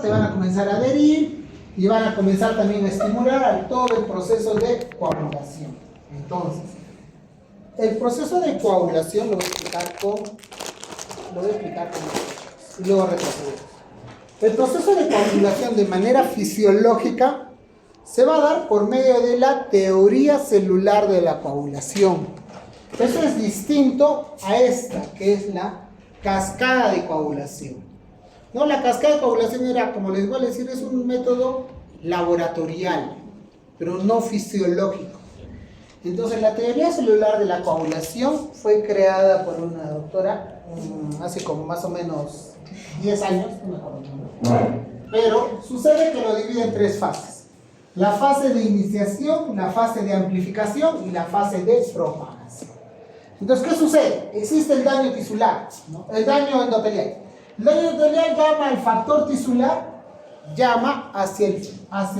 se van a comenzar a adherir y van a comenzar también a estimular a todo el proceso de coagulación. Entonces, el proceso de coagulación lo voy a explicar con y luego retroceder. El proceso de coagulación de manera fisiológica se va a dar por medio de la teoría celular de la coagulación. Eso es distinto a esta, que es la cascada de coagulación. No, la cascada de coagulación era, como les voy a decir, es un método laboratorial, pero no fisiológico. Entonces, la teoría celular de la coagulación fue creada por una doctora hace como más o menos 10 años, no me acuerdo. Pero sucede que lo divide en 3 fases. La fase de iniciación, la fase de amplificación y la fase de propagación. Entonces, ¿qué sucede? Existe el daño tisular, ¿no? El daño endotelial. El daño endotelial llama al factor tisular, llama hacia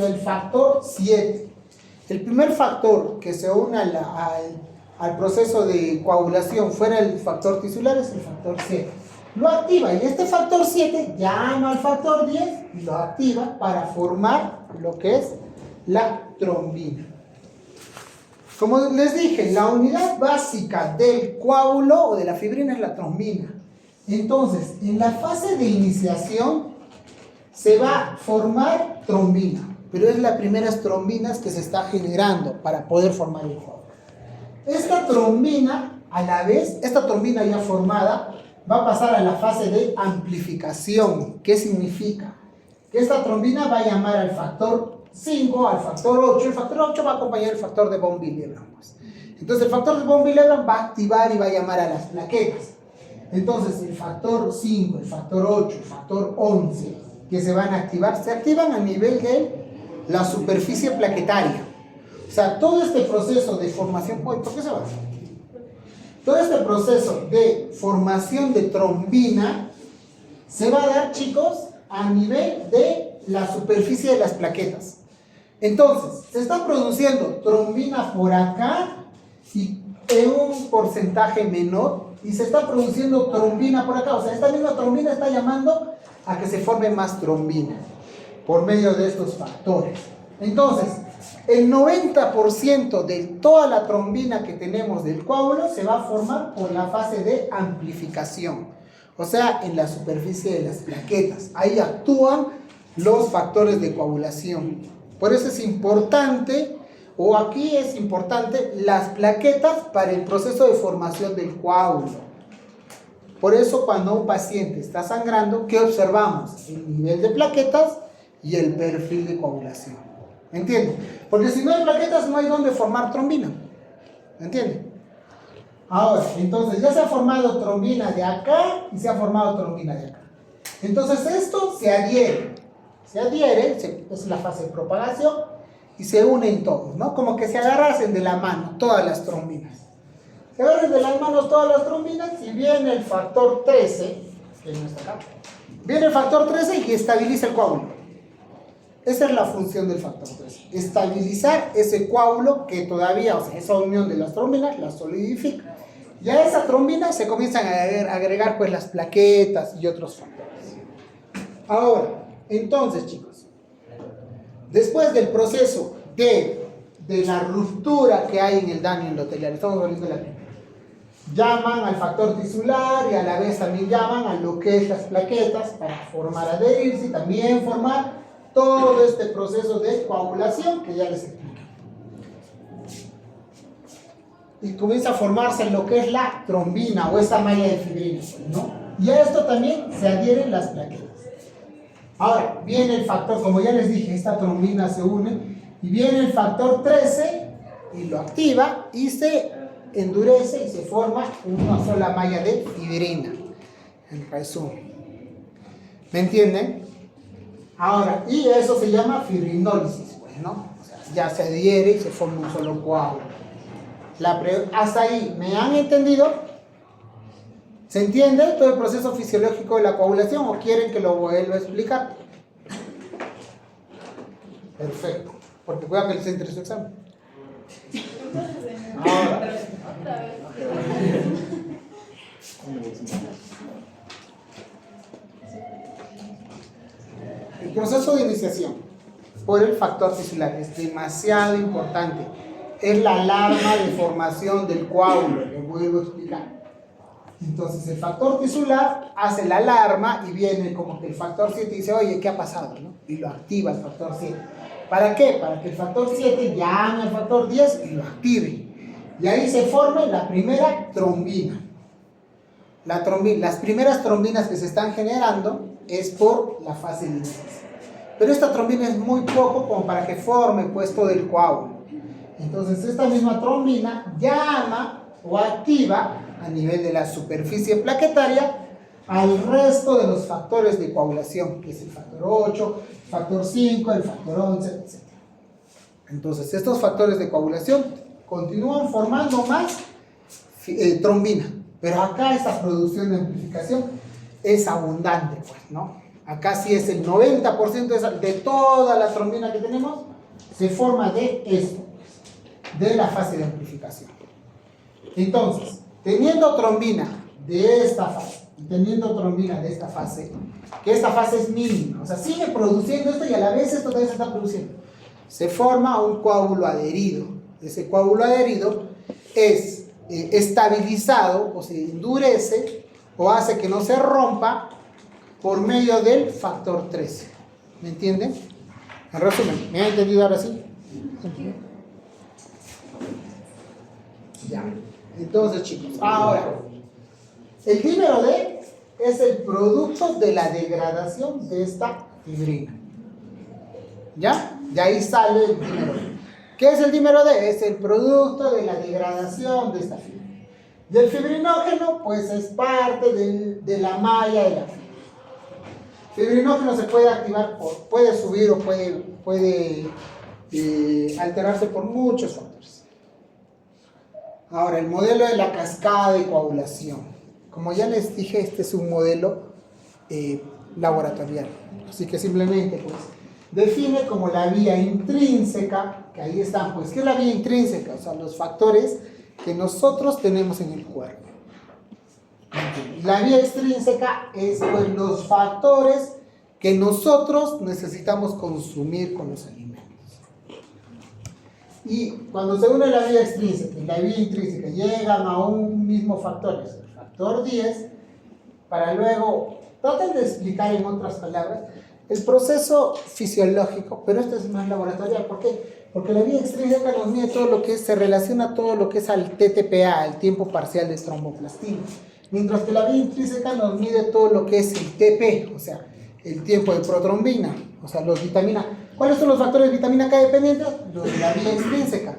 el factor 7. El primer factor que se une al proceso de coagulación fuera el factor tisular es el factor 7. Lo activa y este factor 7 llama al factor 10 y lo activa para formar lo que es la trombina. Como les dije, la unidad básica del coágulo o de la fibrina es la trombina. Entonces, en la fase de iniciación se va a formar trombina, pero es las primeras trombinas que se está generando para poder formar el coágulo. Esta trombina, a la vez, esta trombina ya formada, va a pasar a la fase de amplificación. ¿Qué significa? Que esta trombina va a llamar al factor 5, al factor 8. El factor 8 va a acompañar el factor de von Willebrand. Entonces el factor de von Willebrand va a activar y va a llamar a las plaquetas. Entonces el factor 5, el factor 8, el factor 11, que se van a activar, se activan a nivel de la superficie plaquetaria. O sea, todo este proceso de formación... ¿Por qué se va? Todo este proceso de formación de trombina se va a dar, chicos, a nivel de la superficie de las plaquetas. Entonces, se está produciendo trombina por acá y en un porcentaje menor, y se está produciendo trombina por acá. O sea, esta misma trombina está llamando a que se forme más trombina por medio de estos factores. Entonces, el 90% de toda la trombina que tenemos del coágulo se va a formar por la fase de amplificación, o sea, en la superficie de las plaquetas. Ahí actúan los factores de coagulación. Por eso es importante, o aquí es importante, las plaquetas para el proceso de formación del coágulo. Por eso cuando un paciente está sangrando, ¿qué observamos? El nivel de plaquetas y el perfil de coagulación. ¿Me entienden? Porque si no hay plaquetas, no hay donde formar trombina. ¿Me entienden? Ahora, entonces ya se ha formado trombina de acá y se ha formado trombina de acá. Entonces esto se adhiere. Es la fase de propagación y se unen todos, ¿no? Como que se agarrasen de la mano todas las trombinas. Se agarran de las manos todas las trombinas y viene el factor 13, que no está acá. Viene el factor 13 y estabiliza el coágulo. Esa es la función del factor 13, estabilizar ese coágulo que todavía, o sea, esa unión de las trombinas la solidifica. Y a esa trombina se comienzan a agregar pues las plaquetas y otros factores. Ahora, entonces chicos, después del proceso de la ruptura que hay en el daño endotelial, estamos volviendo a la primera, llaman al factor tisular y a la vez también llaman a lo que es las plaquetas para formar adherirse y también formar todo este proceso de coagulación que ya les expliqué. Y comienza a formarse lo que es la trombina o esa malla de fibrina, ¿no? Y a esto también se adhieren las plaquetas. Ahora, viene el factor, como ya les dije, esta trombina se une, y viene el factor 13 y lo activa y se endurece y se forma una sola malla de fibrina. En resumen. ¿Me entienden? Ahora, y eso se llama fibrinólisis, pues, ¿no? O sea, ya se adhiere y se forma un solo coágulo. Hasta ahí, ¿me han entendido? ¿Se entiende todo el proceso fisiológico de la coagulación o quieren que lo vuelva a explicar? Perfecto, porque pueda que les entre su examen. Ahora. El proceso de iniciación por el factor tisular es demasiado importante. Es la alarma de formación del coágulo, les vuelvo a explicar. Entonces el factor tisular hace la alarma y viene como que el factor 7 dice, oye, ¿qué ha pasado? ¿No? Y lo activa el factor 7. ¿Para qué? Para que el factor 7 llame al factor 10 y lo active. Y ahí se forme la primera trombina. Las primeras trombinas que se están generando es por la fase de iniciación. Pero esta trombina es muy poco como para que forme pues todo el coágulo. Entonces esta misma trombina llama o activa a nivel de la superficie plaquetaria al resto de los factores de coagulación, que es el factor 8, el factor 5, el factor 11, etc. Entonces estos factores de coagulación continúan formando más trombina, pero acá esta producción de amplificación es abundante, pues, ¿no? Acá sí es el 90% de toda la trombina que tenemos se forma de esto, de la fase de amplificación. Entonces, teniendo trombina de esta fase y teniendo trombina de esta fase, que esta fase es mínima, o sea, sigue produciendo esto y a la vez esto también se está produciendo, se forma un coágulo adherido. Ese coágulo adherido es estabilizado o se endurece o hace que no se rompa por medio del factor 13. ¿Me entienden? En resumen, ¿me han entendido ahora sí? Ya. Entonces, chicos, ahora, el dímero D es el producto de la degradación de esta fibrina. ¿Ya? De ahí sale el dímero D. ¿Qué es el dímero D? Es el producto de la degradación de esta fibra. Y el fibrinógeno, pues es parte de la malla de la fibra. Fibrinógeno se puede activar, puede subir o puede alterarse por muchos factores. Ahora, el modelo de la cascada de coagulación. Como ya les dije, este es un modelo laboratorial. Así que simplemente, pues, define como la vía intrínseca, que ahí están, pues, ¿qué es la vía intrínseca? O sea, los factores que nosotros tenemos en el cuerpo. La vía extrínseca es, pues, los factores que nosotros necesitamos consumir con los alimentos. Y cuando se une la vía extrínseca y la vía intrínseca llegan a un mismo factor, es el factor 10, para luego, traten de explicar en otras palabras, el proceso fisiológico, pero esto es más laboratorial. ¿Por qué? Porque la vía extrínseca nos mide todo lo que es, se relaciona todo lo que es al TTPA, el tiempo parcial de tromboplastina. Mientras que la vía intrínseca nos mide todo lo que es el TP, o sea, el tiempo de protrombina, o sea, los vitaminas. ¿Cuáles son los factores de vitamina K dependientes? Los de la vía extrínseca.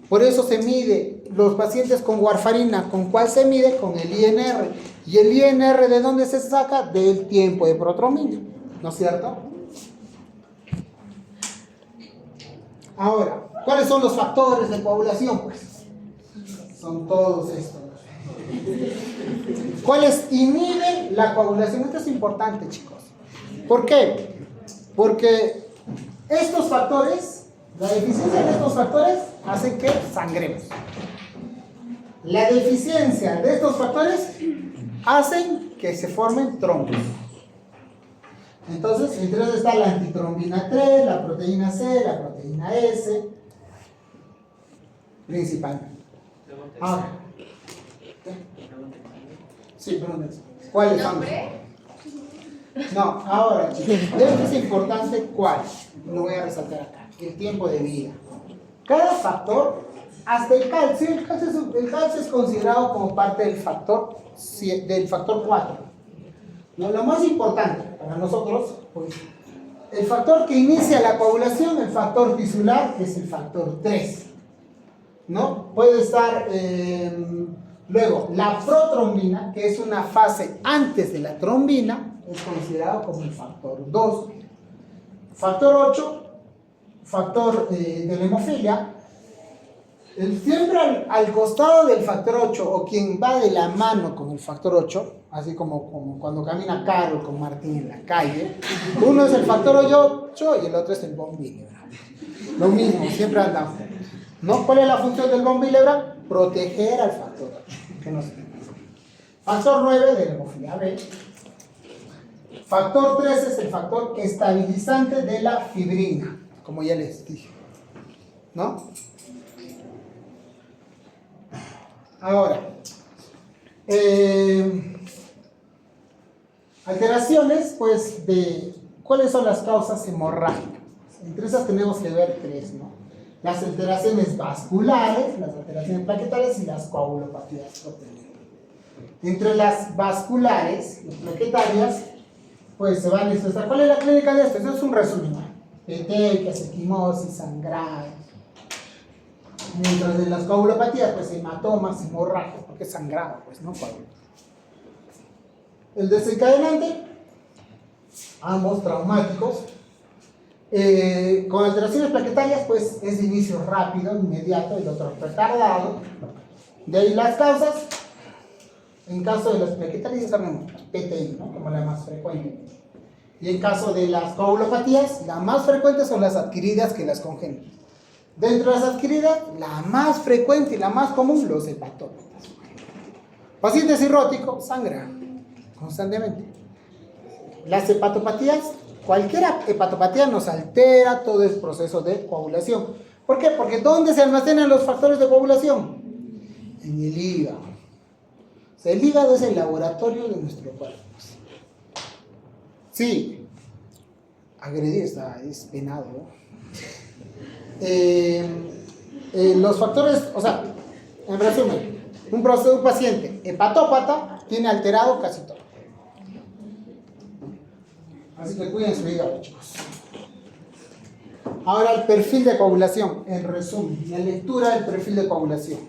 Por eso se mide los pacientes con warfarina. ¿Con cuál se mide? Con el INR. ¿Y el INR de dónde se saca? Del tiempo de protrombina. ¿No es cierto? Ahora, ¿cuáles son los factores de coagulación? Pues son todos estos. ¿Cuáles inhiben la coagulación? Esto es importante, chicos. ¿Por qué? Porque estos factores, la deficiencia de estos factores hace que sangremos. La deficiencia de estos factores hacen que se formen trombos. Entonces, entre ellos está la antitrombina 3, la proteína C, la proteína S, principalmente. Ahora, sí, pregúntense. ¿Cuáles son? No, ahora, chicos, esto es importante. ¿Cuál? Lo voy a resaltar acá. El tiempo de vida. Cada factor, hasta el calcio es considerado como parte del factor 4. ¿No? Lo más importante para nosotros, pues, el factor que inicia la coagulación, el factor tisular, es el factor 3. ¿No? Puede estar, luego, la protrombina, que es una fase antes de la trombina, es considerado como el factor 2. Factor 8, factor de la hemofilia, siempre al costado del factor 8, o quien va de la mano con el factor 8, así como cuando camina Carol con Martín en la calle, uno es el factor 8 y el otro es el von Willebrand. Lo mismo, siempre andan juntos, ¿no? ¿Cuál es la función del von Willebrand? Proteger al factor 8, que no se... Factor 9 de la hemofilia B. Factor 3 es el factor estabilizante de la fibrina, como ya les dije, ¿no? Ahora, alteraciones, pues, de cuáles son las causas hemorrágicas. Entre esas tenemos que ver tres, ¿no? Las alteraciones vasculares, las alteraciones plaquetarias y las coagulopatías proteínas. Entre las vasculares, las plaquetarias, pues se van a expresar. ¿Cuál es la clínica de esto? Eso es un resumen, ¿no? Petequias, equimosis, sangrados. Mientras de las coagulopatías, pues hematomas, hemorragias, porque es sangrado, pues, ¿no? El desencadenante, ambos traumáticos. Con alteraciones plaquetarias, pues es de inicio rápido, inmediato, el otro retardado. De ahí las causas, en caso de las plaquetarias, ya sabemos, PTI, ¿no? Como la más frecuente. Y en caso de las coagulopatías, las más frecuentes son las adquiridas que las congénitas. Dentro de las adquiridas, la más frecuente y la más común, los hepatópatas. Paciente cirrótico, sangra constantemente. Las hepatopatías, cualquier hepatopatía nos altera todo el proceso de coagulación. ¿Por qué? Porque ¿dónde se almacenan los factores de coagulación? En el hígado. O sea, el hígado es el laboratorio de nuestro cuerpo. Sí, agredir es penado, ¿no? Los factores, o sea, en resumen, un paciente hepatópata tiene alterado casi todo. Así que cuiden su hígado, chicos. Ahora el perfil de coagulación, en resumen, la lectura del perfil de coagulación.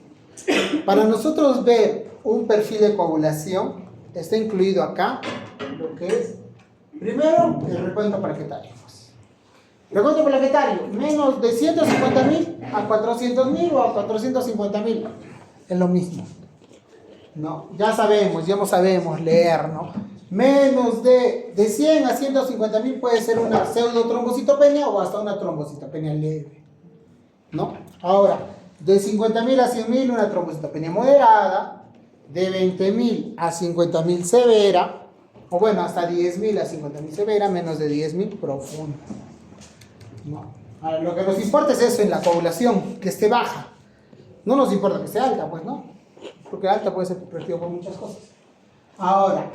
Para nosotros ver un perfil de coagulación, está incluido acá lo que es, primero, el recuento plaquetario. Recuento plaquetario, menos de 150.000 a 400.000 o a 450.000. Es lo mismo. No, ya sabemos leer, ¿no? Menos de 100 a 150.000 puede ser una pseudotrombocitopenia o hasta una trombocitopenia leve, ¿no? Ahora, de 50.000 a 100.000 una trombocitopenia moderada, de 20.000 a 50.000 severa, o bueno, hasta 10.000 a 50.000 severa, menos de 10.000 profunda. No. Ahora, lo que nos importa es eso en la coagulación, que esté baja. No nos importa que esté alta, pues, ¿no? Porque alta puede ser pervertido por muchas cosas. Ahora,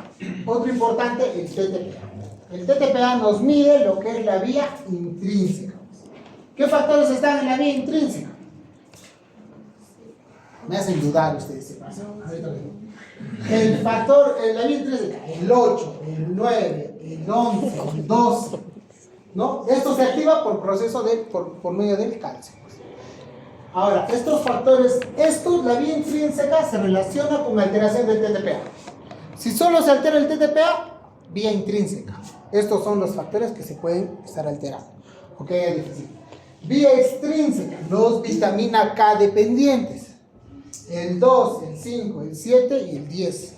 otro importante, el TTPA. El TTPA nos mide lo que es la vía intrínseca. ¿Qué factores están en la vía intrínseca? Me hacen dudar ustedes, se pasan. El factor, la vía intrínseca, el 8, el 9, el 11, el 12, ¿no? Esto se activa por proceso por medio del calcio. Ahora, estos factores, la vía intrínseca se relaciona con alteración del TTPA. Si solo se altera el TTPA, vía intrínseca. Estos son los factores que se pueden estar alterando. ¿Ok? Es difícil. Vía extrínseca, los vitamina K dependientes. El 2, el 5, el 7 y el 10.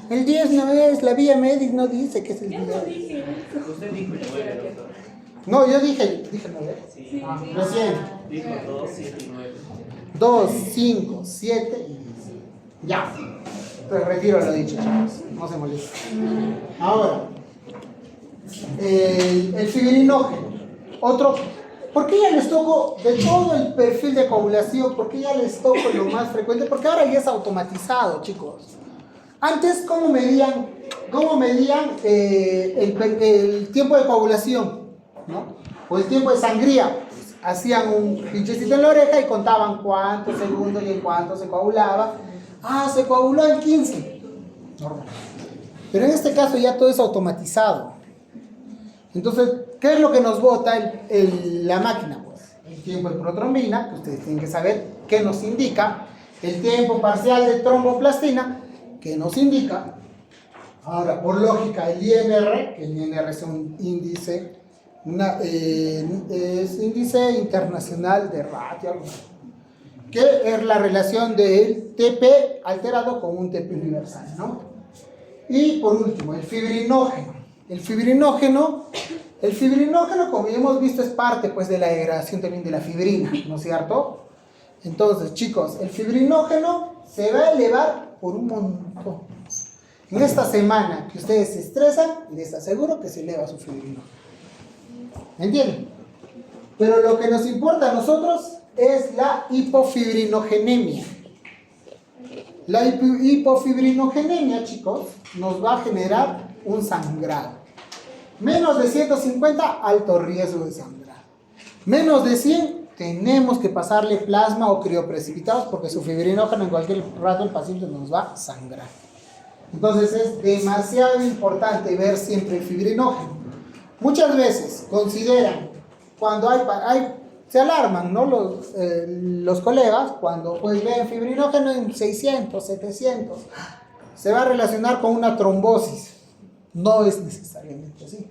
El 10 no es, la vía MEDIC no dice que es el 10. Usted dijo el 9, doctor. No, yo dije 9. Sí. Recién. Dijo 2, 7 y 9. 2, 5, 7 y 10. Ya. Entonces retiro lo dicho, chicos. No se molesten. Ahora, el fibrinógeno. Otro. ¿Por qué ya les toco de todo el perfil de coagulación? ¿Por qué ya les toco lo más frecuente? Porque ahora ya es automatizado, chicos. Antes, ¿cómo medían el tiempo de coagulación? ¿No? O el tiempo de sangría. Pues, hacían un pinchecito en la oreja y contaban cuántos segundos y en cuánto se coagulaba. Ah, se coaguló en 15. Normal. Pero en este caso ya todo es automatizado. Entonces, ¿qué es lo que nos bota la máquina? Pues el tiempo de protrombina, que ustedes tienen que saber qué nos indica. El tiempo parcial de tromboplastina, que nos indica. Ahora, por lógica, el INR, que el INR es un índice, es índice internacional de ratio, algo así, que es la relación del TP alterado con un TP universal, ¿no? Y por último, el fibrinógeno. El fibrinógeno, como ya hemos visto, es parte pues de la degradación también de la fibrina, ¿no es cierto? Entonces, chicos, el fibrinógeno se va a elevar por un montón. En esta semana que ustedes se estresan, les aseguro que se eleva su fibrinógeno. ¿Me entienden? Pero lo que nos importa a nosotros es la hipofibrinogenemia. La hipofibrinogenemia, chicos, nos va a generar un sangrado. Menos de 150, alto riesgo de sangrar. Menos de 100, tenemos que pasarle plasma o crioprecipitados porque su fibrinógeno en cualquier rato el paciente nos va a sangrar. Entonces es demasiado importante ver siempre el fibrinógeno. Muchas veces consideran, cuando se alarman, ¿no? Los colegas cuando pues ven fibrinógeno en 600, 700, se va a relacionar con una trombosis. No es necesariamente así,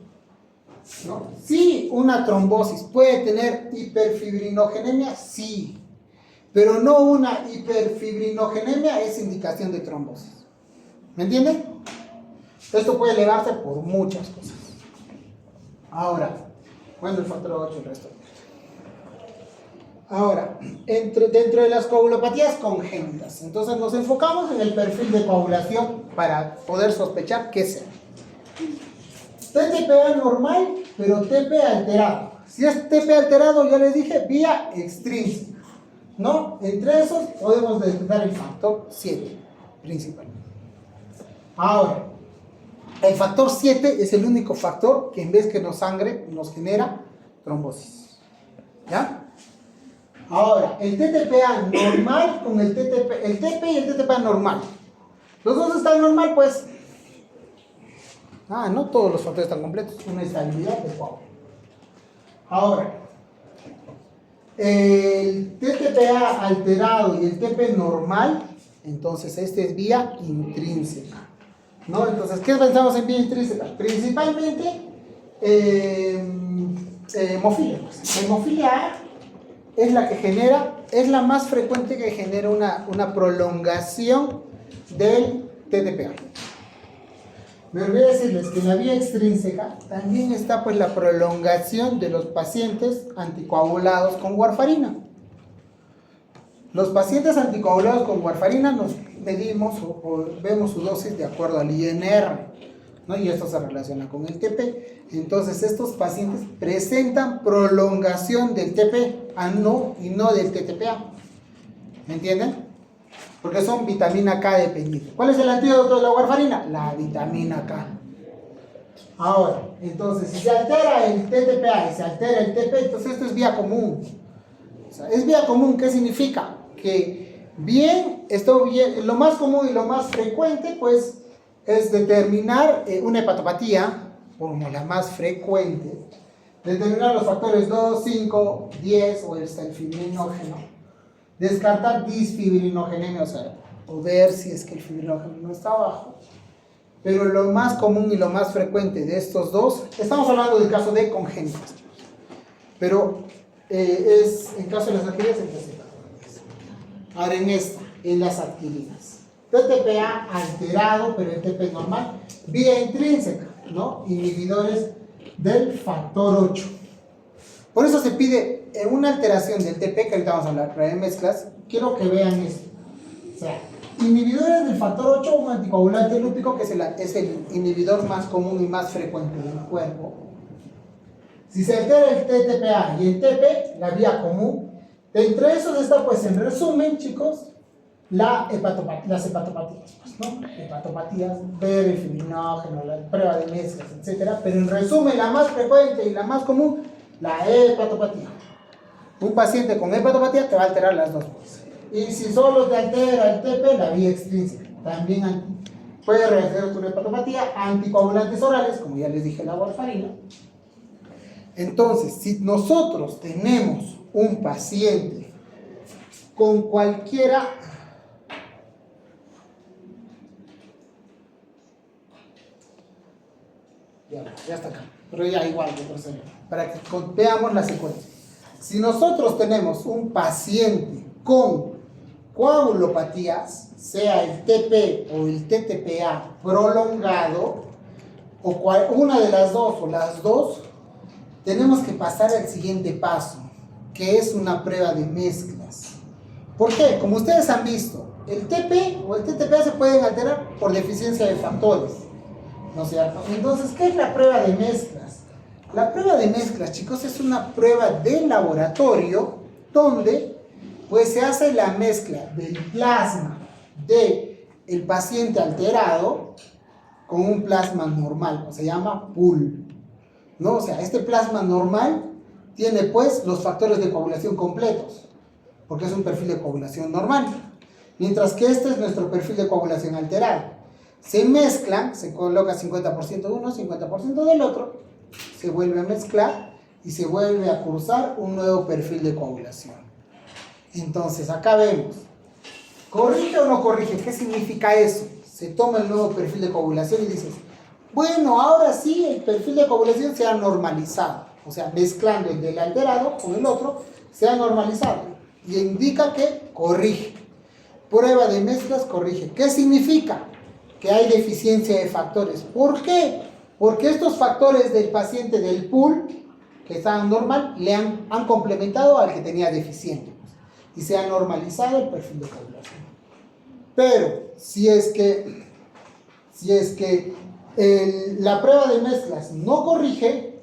¿no? Sí, una trombosis puede tener hiperfibrinogenemia, sí, pero no una hiperfibrinogenemia es indicación de trombosis. ¿Me entienden? Esto puede elevarse por muchas cosas. Ahora, bueno, el factor 8 el resto. Ahora, dentro de las coagulopatías congénitas, entonces nos enfocamos en el perfil de coagulación para poder sospechar qué sea. TTPA normal, pero TP alterado. Si es TP alterado, ya les dije, vía extrínseca, ¿no? Entre esos podemos detectar el factor 7, principalmente. Ahora, el factor 7 es el único factor que en vez que nos sangre, nos genera trombosis. ¿Ya? Ahora, el TTPA normal con el TP y el TTPA normal. Los dos están normal, pues. No todos los factores están completos. Una estabilidad de coágulo. Ahora, el TTPA alterado y el TP normal, entonces este es vía intrínseca, ¿no? Entonces, ¿qué pensamos en vía intrínseca? Principalmente hemofilia. La hemofilia es la que genera, es la más frecuente que genera una prolongación del TTPA. Me olvidé decirles que en la vía extrínseca también está pues la prolongación de los pacientes anticoagulados con warfarina. Los pacientes anticoagulados con warfarina nos medimos o vemos su dosis de acuerdo al INR, ¿no? Y esto se relaciona con el TP. Entonces estos pacientes presentan prolongación del TP y no del TTPA. ¿Me entienden? Porque son vitamina K dependientes. ¿Cuál es el antídoto de la warfarina? La vitamina K. Ahora, entonces, si se altera el TTPA y se altera el TP, entonces esto es vía común. O sea, es vía común, ¿qué significa? Que lo más común y lo más frecuente, pues, es determinar una hepatopatía, como la más frecuente, determinar los factores 2, 5, 10 o el fibrinógeno. Descartar disfibrinogenemia, o ver si es que el fibrinógeno no está bajo. Pero lo más común y lo más frecuente de estos dos, estamos hablando del caso de congénitas, pero es en caso de las adquiridas, ahora en las adquiridas. TTPA alterado, pero el TP normal, vía intrínseca, ¿no? Inhibidores del factor 8. Por eso se pide una alteración del TP, que ahorita vamos a hablar, pero en mezclas, quiero que vean esto. O sea, inhibidores del factor 8, un anticoagulante lúpico, que es el inhibidor más común y más frecuente del cuerpo. Si se altera el TTPA y el TP, la vía común, entre esos está, pues, en resumen, chicos, las hepatopatías, pues, ¿no? Hepatopatías, ver el fibrinógeno, la prueba de mezclas, etc. Pero en resumen, la más frecuente y la más común, la hepatopatía. Un paciente con hepatopatía te va a alterar las dos cosas. Y si solo te altera el TP, la vía extrínseca. También puede rehacer tu hepatopatía, anticoagulantes orales, como ya les dije, la warfarina. Entonces, si nosotros tenemos un paciente con cualquiera... Ya está acá, pero ya igual, para que veamos la secuencia. Si nosotros tenemos un paciente con coagulopatías, sea el TP o el TTPA prolongado, o una de las dos o las dos, tenemos que pasar al siguiente paso, que es una prueba de mezclas. ¿Por qué? Como ustedes han visto, el TP o el TTP se pueden alterar por deficiencia de factores, ¿no es cierto? Entonces, ¿qué es la prueba de mezclas? La prueba de mezclas, chicos, es una prueba de laboratorio donde pues se hace la mezcla del plasma del paciente alterado con un plasma normal, se llama pool, ¿no? O sea, este plasma normal tiene pues los factores de coagulación completos, porque es un perfil de coagulación normal, mientras que este es nuestro perfil de coagulación alterado. Se mezclan, se coloca 50% de uno, 50% del otro, se vuelve a mezclar y se vuelve a cursar un nuevo perfil de coagulación. Entonces, acá vemos, ¿corrige o no corrige? ¿Qué significa eso? Se toma el nuevo perfil de coagulación y dices, bueno, ahora sí el perfil de coagulación se ha normalizado. O sea, mezclando el del alterado con el otro, se ha normalizado. Y indica que corrige. Prueba de mezclas corrige. ¿Qué significa? Que hay deficiencia de factores. ¿Por qué? Porque estos factores del paciente del pool, que estaban normal, le han complementado al que tenía deficiente. Y se ha normalizado el perfil de coagulación. Pero si es que la prueba de mezclas no corrige,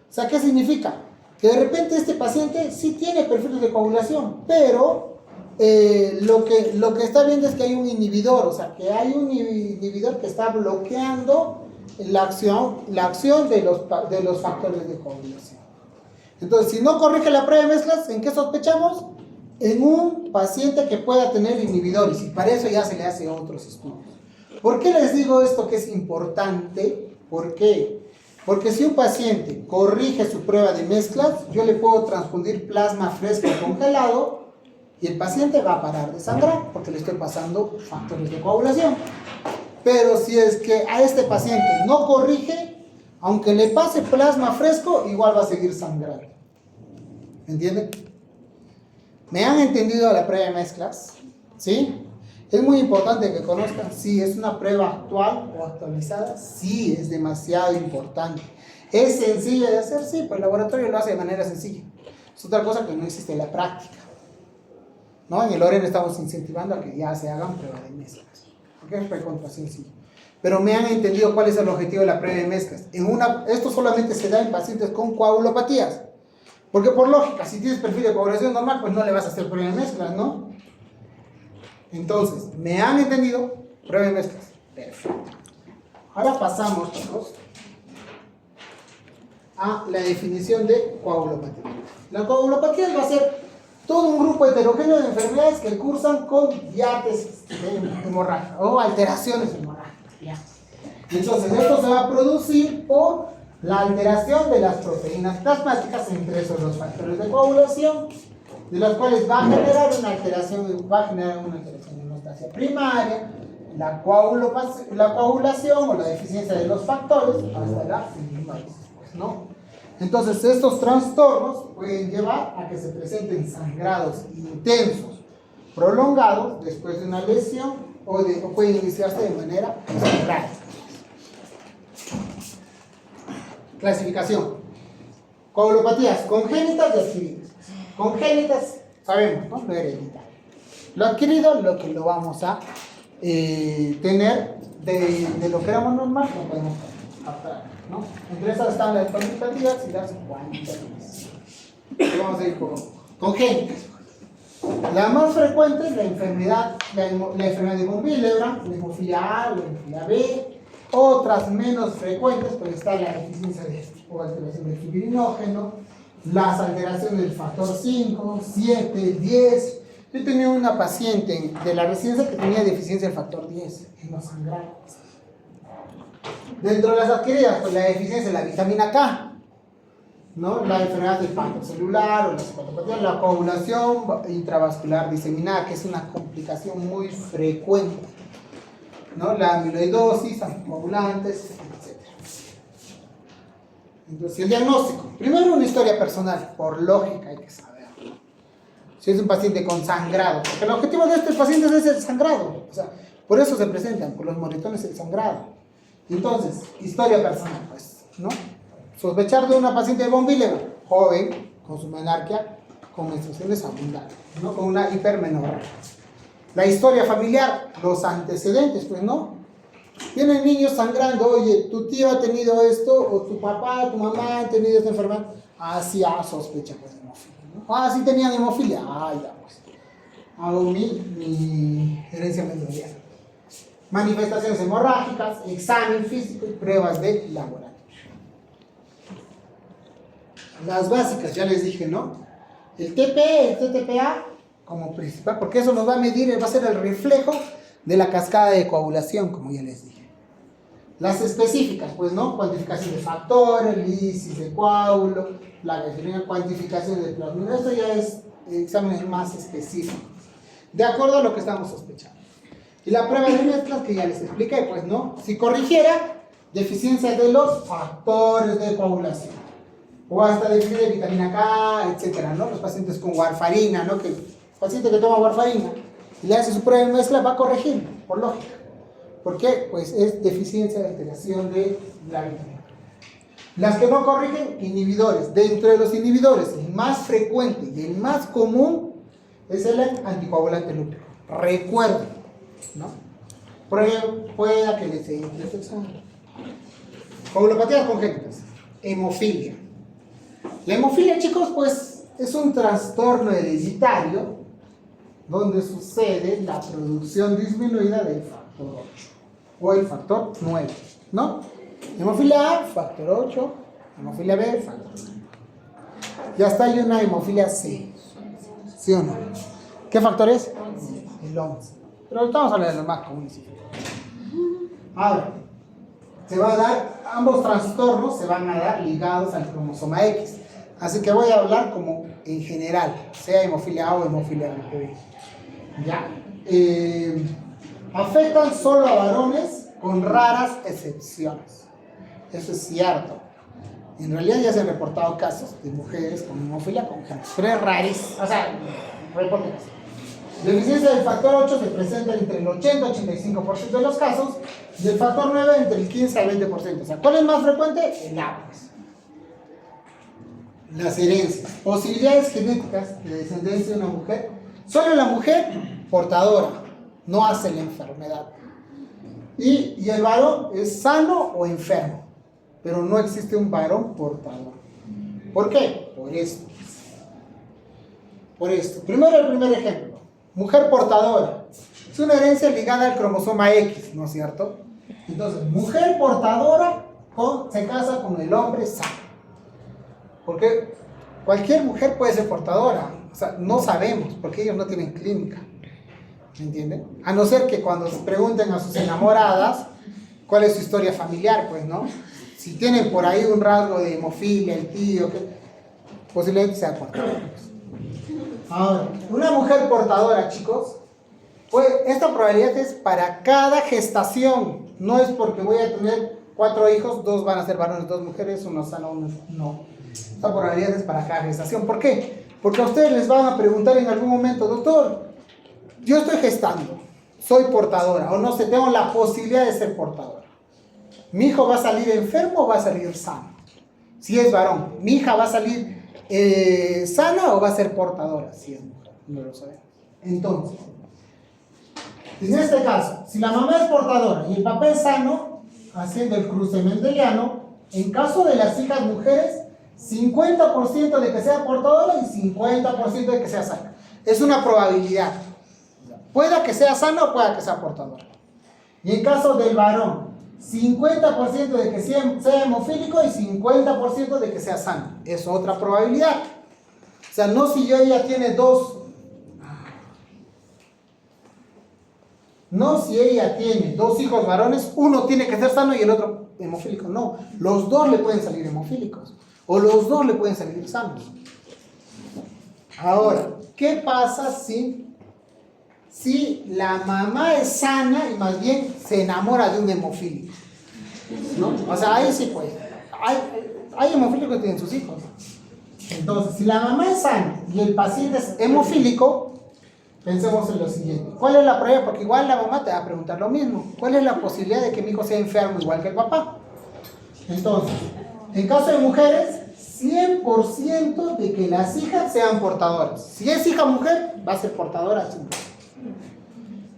o sea, ¿qué significa? Que de repente este paciente sí tiene perfiles de coagulación, pero lo que está viendo es que hay un inhibidor, o sea, que hay un inhibidor que está bloqueando la acción de los factores de coagulación. Entonces, si no corrige la prueba de mezclas, ¿en qué sospechamos? En un paciente que pueda tener inhibidores, y para eso ya se le hace otros estudios. ¿Por qué les digo esto que es importante? ¿Por qué? Porque si un paciente corrige su prueba de mezclas, yo le puedo transfundir plasma fresco congelado y el paciente va a parar de sangrar porque le estoy pasando factores de coagulación. Pero si es que a este paciente no corrige, aunque le pase plasma fresco, igual va a seguir sangrando. ¿Me entienden? ¿Me han entendido la prueba de mezclas? ¿Sí? Es muy importante que conozcan, sí, es una prueba actual o actualizada, sí, es demasiado importante. ¿Es sencilla de hacer? Sí, pues el laboratorio lo hace de manera sencilla. Es otra cosa que no existe en la práctica, ¿no? En el OREN estamos incentivando a que ya se hagan pruebas de mezclas, porque es recontra sencillo. Pero me han entendido cuál es el objetivo de la prueba de mezclas. Esto solamente se da en pacientes con coagulopatías. Porque por lógica, si tienes perfil de coagulación normal, pues no le vas a hacer prueba de mezclas, ¿no? Entonces, ¿me han entendido? Prueba de mezclas. Perfecto. Ahora pasamos, chicos, a la definición de coagulopatía. La coagulopatía va a ser todo un grupo heterogéneo de enfermedades que cursan con diátesis hemorrágica o alteraciones hemorrágicas. ¿Ya? Entonces, esto se va a producir por la alteración de las proteínas plasmáticas, entre esos los factores de coagulación, de los cuales va a generar una alteración de hemostasia primaria, la coagulación o la deficiencia de los factores hasta la fibrinosis, pues, ¿no? Entonces, estos trastornos pueden llevar a que se presenten sangrados intensos, prolongados después de una lesión o pueden iniciarse de manera esporádica. Clasificación: coagulopatías congénitas y adquiridas. Congénitas, sabemos, ¿no? Lo hereditario. Lo adquirido, lo que lo vamos a tener de lo que éramos normal, no podemos captar, ¿no? Entre esas están las cuantitativas y las cuantitativas. Vamos a ir por congénitas. La más frecuente es la enfermedad de von Willebrand, la hemofilia A, la hemofilia B. Otras menos frecuentes, pues está la deficiencia o alteración del fibrinógeno, las alteraciones del factor 5, 7, 10. Yo tenía una paciente de la residencia que tenía deficiencia del factor 10 en los sangrados. Dentro de las adquiridas, pues la deficiencia de la vitamina K, ¿no? La enfermedad del pacto celular o la hepatopatía, la coagulación intravascular diseminada, que es una complicación muy frecuente, ¿no? La amiloidosis, anticoagulantes, etc. Entonces, el diagnóstico. Primero, una historia personal, por lógica hay que saber, ¿no? Si es un paciente con sangrado, porque el objetivo de estos pacientes es el sangrado, o sea, por eso se presentan, por los moretones el sangrado. Entonces, historia personal, pues, ¿no? Sospechar de una paciente de von Willebrand, joven, con su menarquia, con menstruaciones abundantes, ¿no? Con una hipermenorrea. La historia familiar, los antecedentes, pues, ¿no? Tienen niños sangrando, oye, tu tío ha tenido esto, o tu papá, tu mamá han tenido esta enfermedad. Ah, sí, sospecha, pues, de hemofilia, ¿no? Ah, sí tenían hemofilia. Ah, ya, pues. Hago mi herencia metroviana. Manifestaciones hemorrágicas, examen físico y pruebas de laboratorio. Las básicas, ya les dije, ¿no? El TP, el TTPA como principal, porque eso nos va a medir, va a ser el reflejo de la cascada de coagulación, como ya les dije. Las específicas, pues, ¿no? Cuantificación de factores, lisis de coágulo, placa de cuantificación de plasma. Esto ya es exámenes más específicos, de acuerdo a lo que estamos sospechando. Y la prueba de mezclas que ya les expliqué, pues, ¿no? Si corrigiera deficiencia de los factores de coagulación, o hasta deficiencia de vitamina K, etcétera, ¿no? Los pacientes con warfarina, ¿no? Que el paciente que toma warfarina y le hace su prueba de mezcla va a corregir, por lógica. ¿Por qué? Pues es deficiencia de alteración de la vitamina. Las que no corrigen, inhibidores. Dentro de los inhibidores, el más frecuente y el más común es el anticoagulante lúpico. Recuerden, ¿no? Pueda que les interese el examen. Coagulopatías congénitas. Hemofilia. La hemofilia, chicos, pues es un trastorno hereditario donde sucede la producción disminuida del factor 8 o el factor 9, ¿no? Hemofilia A, factor 8, hemofilia B, factor 9. Y hasta hay una hemofilia C, ¿sí o no? ¿Qué factor es? El 11. Pero estamos hablando de los más comunes. Ahora, se va a dar, ambos trastornos se van a dar ligados al cromosoma X. Así que voy a hablar como en general, sea hemofilia A o hemofilia B. ¿Ya? Afectan solo a varones con raras excepciones. Eso es cierto. En realidad ya se han reportado casos de mujeres con hemofilia congénita, pero es rarísimo. O sea, reportes. La deficiencia del factor 8 se presenta entre el 80 y 85% de los casos y el factor 9 entre el 15 al 20%. O sea, ¿cuál es más frecuente? El A. Las herencias. Posibilidades genéticas de descendencia de una mujer. Solo la mujer portadora no hace la enfermedad. Y el varón es sano o enfermo. Pero no existe un varón portador. ¿Por qué? Por esto. Por esto. Primero el primer ejemplo. Mujer portadora. Es una herencia ligada al cromosoma X, ¿no es cierto? Entonces, mujer portadora se casa con el hombre sano. Porque cualquier mujer puede ser portadora. O sea, no sabemos, porque ellos no tienen clínica. ¿Me entienden? A no ser que cuando se pregunten a sus enamoradas cuál es su historia familiar, pues, ¿no? Si tienen por ahí un rasgo de hemofilia, el tío, posiblemente sea portadora. Ahora, una mujer portadora, chicos, pues esta probabilidad es para cada gestación. No es porque voy a tener 4 hijos, 2 van a ser varones, 2 mujeres, uno sano, uno no. Esta probabilidad es para cada gestación. ¿Por qué? Porque a ustedes les van a preguntar en algún momento, doctor, yo estoy gestando, soy portadora, o no sé, tengo la posibilidad de ser portadora. ¿Mi hijo va a salir enfermo o va a salir sano? Si es varón, ¿mi hija va a salir sana o va a ser portadora? Si es mujer, no lo sabemos. Entonces, en este caso, si la mamá es portadora y el papá es sano, haciendo el cruce mendeliano, en caso de las hijas mujeres, 50% de que sea portadora y 50% de que sea sana. Es una probabilidad. Pueda que sea sana o pueda que sea portadora. Y en caso del varón, 50% de que sea hemofílico y 50% de que sea sano. Es otra probabilidad. O sea, no si ella tiene dos. No si ella tiene 2 hijos varones, uno tiene que ser sano y el otro hemofílico. No, los 2 le pueden salir hemofílicos. O los 2 le pueden salir sanos. Ahora, ¿qué pasa si la mamá es sana y más bien se enamora de un hemofílico? ¿No? O sea, ahí sí puede. Hay hemofílicos que tienen sus hijos. Entonces, si la mamá es sana y el paciente es hemofílico, pensemos en lo siguiente. ¿Cuál es la probabilidad? Porque igual la mamá te va a preguntar lo mismo. ¿Cuál es la posibilidad de que mi hijo sea enfermo igual que el papá? Entonces, en caso de mujeres, 100% de que las hijas sean portadoras. Si es hija mujer, va a ser portadora siempre.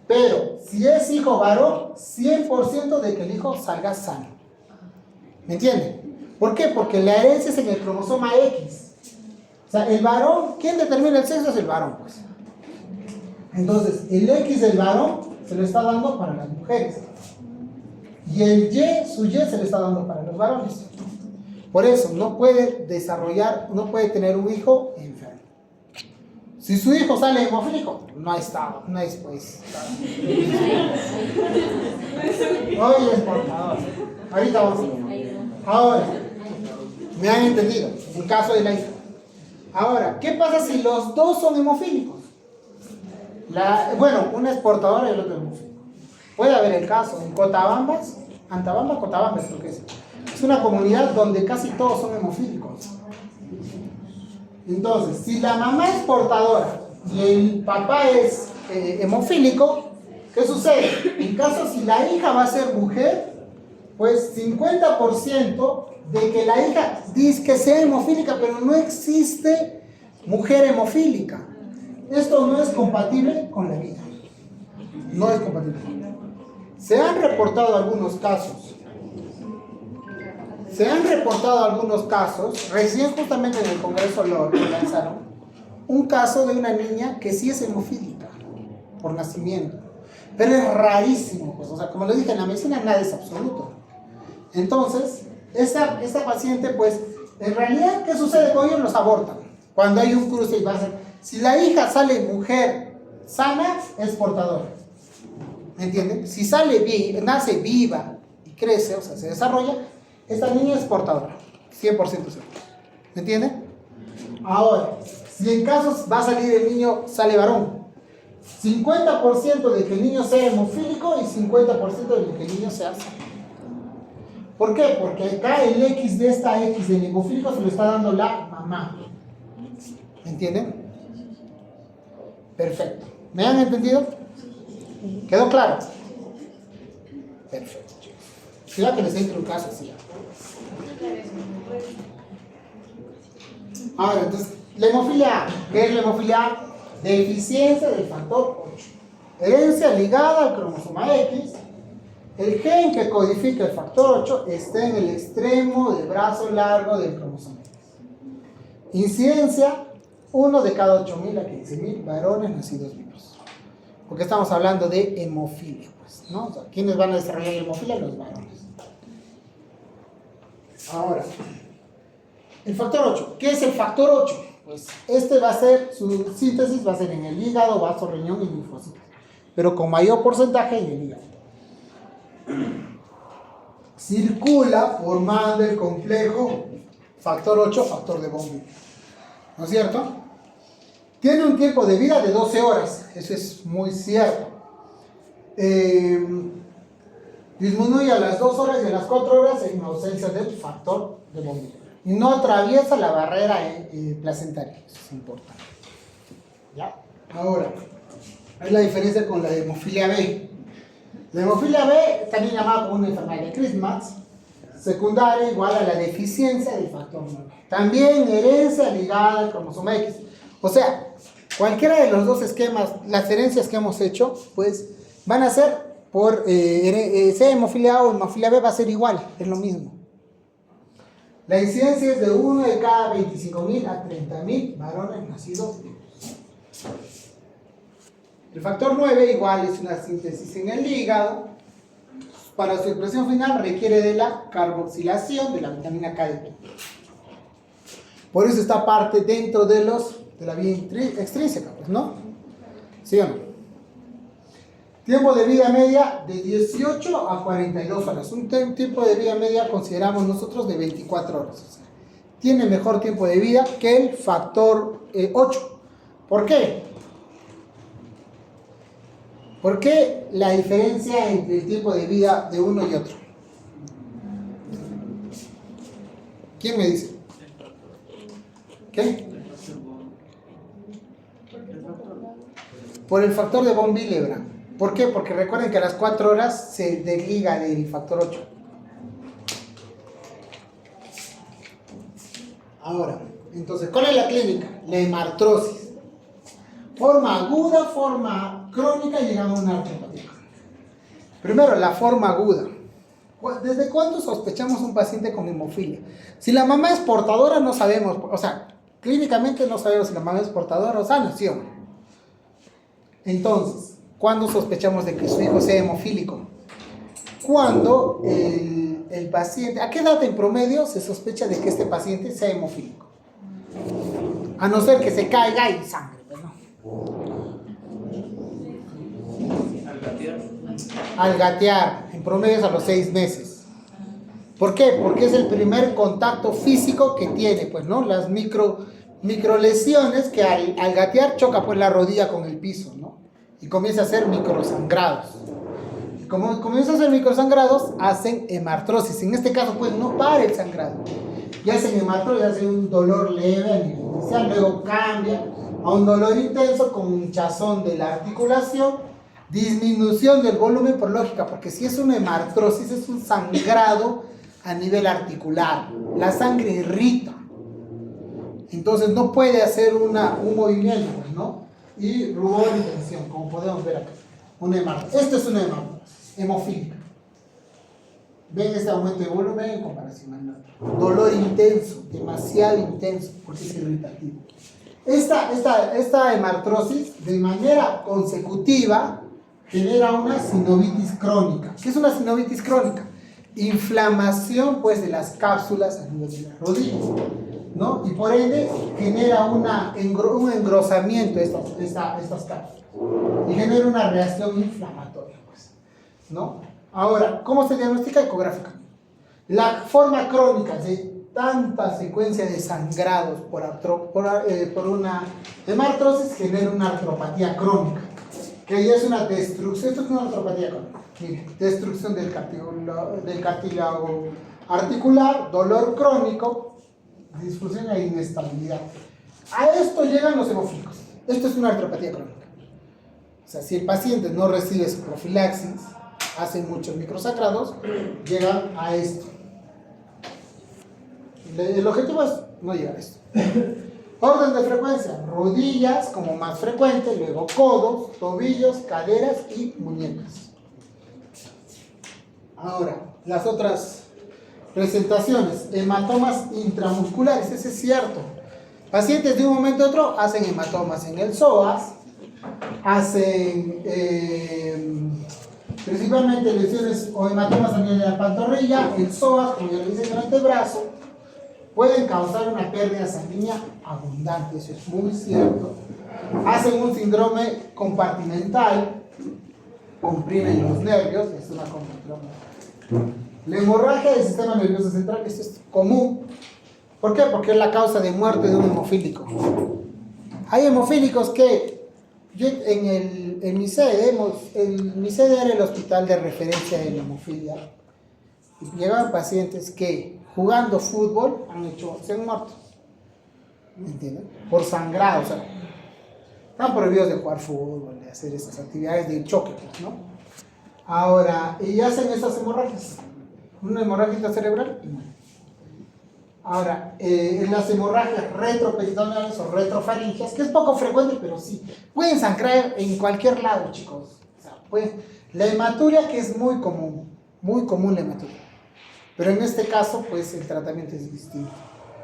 Pero si es hijo varón, 100% de que el hijo salga sano. ¿Me entienden? ¿Por qué? Porque la herencia es en el cromosoma X. O sea, el varón, ¿quién determina el sexo? Es el varón, pues. Entonces, el X del varón se lo está dando para las mujeres. Y el Y, su Y se le está dando para los varones. Por eso, no puede desarrollar, no puede tener un hijo enfermo. Si su hijo sale hemofílico, no ha estado, no es pues. Hoy es portador. Ahorita vamos a ver. Ahora, ¿me han entendido? En caso de la hija. Ahora, ¿qué pasa si los dos son hemofílicos? Bueno, una es portadora y el otro es hemofílico. Puede haber el caso en Cotabambas, Cotabambas creo que es. Es una comunidad donde casi todos son hemofílicos. Entonces, si la mamá es portadora y el papá es hemofílico, ¿qué sucede? En caso si la hija va a ser mujer, pues 50% de que la hija dice que sea hemofílica, pero no existe mujer hemofílica. Esto no es compatible con la vida. No es compatible. Se han reportado algunos casos. Recién justamente en el Congreso lo lanzaron, un caso de una niña que sí es hemofílica por nacimiento, pero es rarísimo, pues, o sea, como les dije, en la medicina nada es absoluto. Entonces, esta paciente, pues, en realidad, ¿qué sucede con ellos? Los abortan. Cuando hay un cruce y va a ser, si la hija sale mujer sana, es portadora. ¿Me entienden? Si nace viva y crece, o sea, se desarrolla, esta niña es portadora, 100% seguro. ¿Me entienden? Ahora, si en casos va a salir el niño, sale varón, 50% de que el niño sea hemofílico y 50% de que el niño sea sano. ¿Por qué? Porque acá el X de esta X del hemofílico se lo está dando la mamá. ¿Me entienden? Perfecto. ¿Me han entendido? ¿Quedó claro? Perfecto, chicos. Cuidado que les entre un caso así. Ahora, entonces, la hemofilia A. ¿Qué es la hemofilia A? Deficiencia del factor 8. Herencia ligada al cromosoma X. El gen que codifica el factor 8 está en el extremo del brazo largo del cromosoma X. Incidencia, 1 de cada 8.000 a 15.000 varones nacidos vivos. Porque estamos hablando de hemofilia, pues, ¿no? O sea, ¿quiénes van a desarrollar la hemofilia? Los varones. Ahora, el factor 8. ¿Qué es el factor 8? Pues este va a ser, su síntesis va a ser en el hígado, vaso, riñón y linfocitos. Pero con mayor porcentaje en el hígado. Circula formando el complejo factor 8, factor de von Willebrand. ¿No es cierto? Tiene un tiempo de vida de 12 horas. Eso es muy cierto. Disminuye a las 2 horas y a las 4 horas en ausencia del factor de von Willebrand. Y no atraviesa la barrera placentaria. Eso es importante. ¿Ya? Ahora, hay la diferencia con la hemofilia B. La hemofilia B, también llamada como una enfermedad de Christmas, secundaria igual a la deficiencia del factor 9. También herencia ligada al cromosoma X. O sea, cualquiera de los dos esquemas, las herencias que hemos hecho, pues van a ser por, sea hemofilia A o hemofilia B, va a ser igual, es lo mismo. La incidencia es de 1 de cada 25.000 a 30.000 varones nacidos vivos. El factor 9 igual es una síntesis en el hígado. Para su expresión final requiere de la carboxilación de la vitamina K de P. Por eso esta parte dentro de la vía extrínseca, pues, ¿no? ¿Sí o no? Tiempo de vida media de 18 a 42 horas. Un tiempo de vida media consideramos nosotros de 24 horas. O sea, tiene mejor tiempo de vida que el factor 8. ¿Por qué? ¿Por qué la diferencia entre el tiempo de vida de uno y otro? ¿Quién me dice? ¿Qué? Por el factor de von Willebrand. ¿Por qué? Porque recuerden que a las 4 horas se desliga del factor 8. Ahora, entonces, ¿cuál es la clínica? La hemartrosis. Forma aguda, forma crónica, llegamos a una artropatía. Primero, la forma aguda. ¿Desde cuándo sospechamos un paciente con hemofilia? Si la mamá es portadora, no sabemos, o sea, clínicamente no sabemos si la mamá es portadora o sana, ¿sí o no? Entonces, ¿cuándo sospechamos de que su hijo sea hemofílico? Cuando el paciente, ¿a qué edad en promedio se sospecha de que este paciente sea hemofílico? A no ser que se caiga y sangre, ¿no? Al gatear. Al gatear, en promedio es a los 6 meses. ¿Por qué? Porque es el primer contacto físico que tiene, pues, ¿no? Las micro lesiones que al gatear choca pues la rodilla con el piso, ¿no? Y comienza a hacer microsangrados. Y como comienza a hacer microsangrados, hacen hemartrosis. En este caso, pues, no para el sangrado. Y hacen hemartrosis, hacen un dolor leve a nivel inicial, luego cambia a un dolor intenso con hinchazón de la articulación, disminución del volumen por lógica, porque si es una hemartrosis es un sangrado a nivel articular, la sangre irrita, entonces no puede hacer un movimiento, ¿no? Y rubor y tensión, como podemos ver acá, una hemartrosis. Esto es una hemartrosis hemofílica. Ven este aumento de volumen en comparación al otro. Dolor intenso, demasiado intenso, porque es irritativo. Esta hemartrosis, de manera consecutiva, genera una sinovitis crónica. ¿Qué es una sinovitis crónica? Inflamación, pues, de las cápsulas a nivel de las rodillas, ¿no? Y por ende genera un engrosamiento de estas cápsulas. Y genera una reacción inflamatoria, pues, ¿no? Ahora, ¿cómo se diagnostica ecográficamente? La forma crónica de tanta secuencia de sangrados por una hemartrosis genera una artropatía crónica, que ya es una destrucción. Esto es una artropatía crónica. Mire, destrucción del cartílago articular, dolor crónico, disfunción e inestabilidad. A esto llegan los hemofílicos. Esto es una artropatía crónica. O sea, si el paciente no recibe su profilaxis, hacen muchos microsangrados, llegan a esto. El objetivo es no llegar a esto. Orden de frecuencia: rodillas como más frecuente, luego codos, tobillos, caderas y muñecas. Ahora, las otras presentaciones: hematomas intramusculares. Ese es cierto. Pacientes de un momento a otro hacen hematomas en el psoas, hacen principalmente lesiones o hematomas a nivel de la pantorrilla, el psoas, como ya lo dice, en el antebrazo. Pueden causar una pérdida sanguínea abundante, eso es muy cierto. Hacen un síndrome compartimental, comprimen los nervios, es una compartimental. La hemorragia del sistema nervioso central, esto es común. ¿Por qué? Porque es la causa de muerte de un hemofílico. Hay hemofílicos que, en mi sede era el hospital de referencia de la hemofilia. Y llegaban pacientes que, jugando fútbol, se han muerto. ¿Me entienden? Por sangrado, o sea, están prohibidos de jugar fútbol, de hacer esas actividades de choque, ¿no? Ahora, y hacen esas hemorragias. Una hemorragia cerebral y mueren. Ahora, en las hemorragias retroperitoneales o retrofaringeas, que es poco frecuente, pero sí, pueden sangrar en cualquier lado, chicos. O sea, la hematuria, que es muy común la hematuria. Pero en este caso, pues el tratamiento es distinto,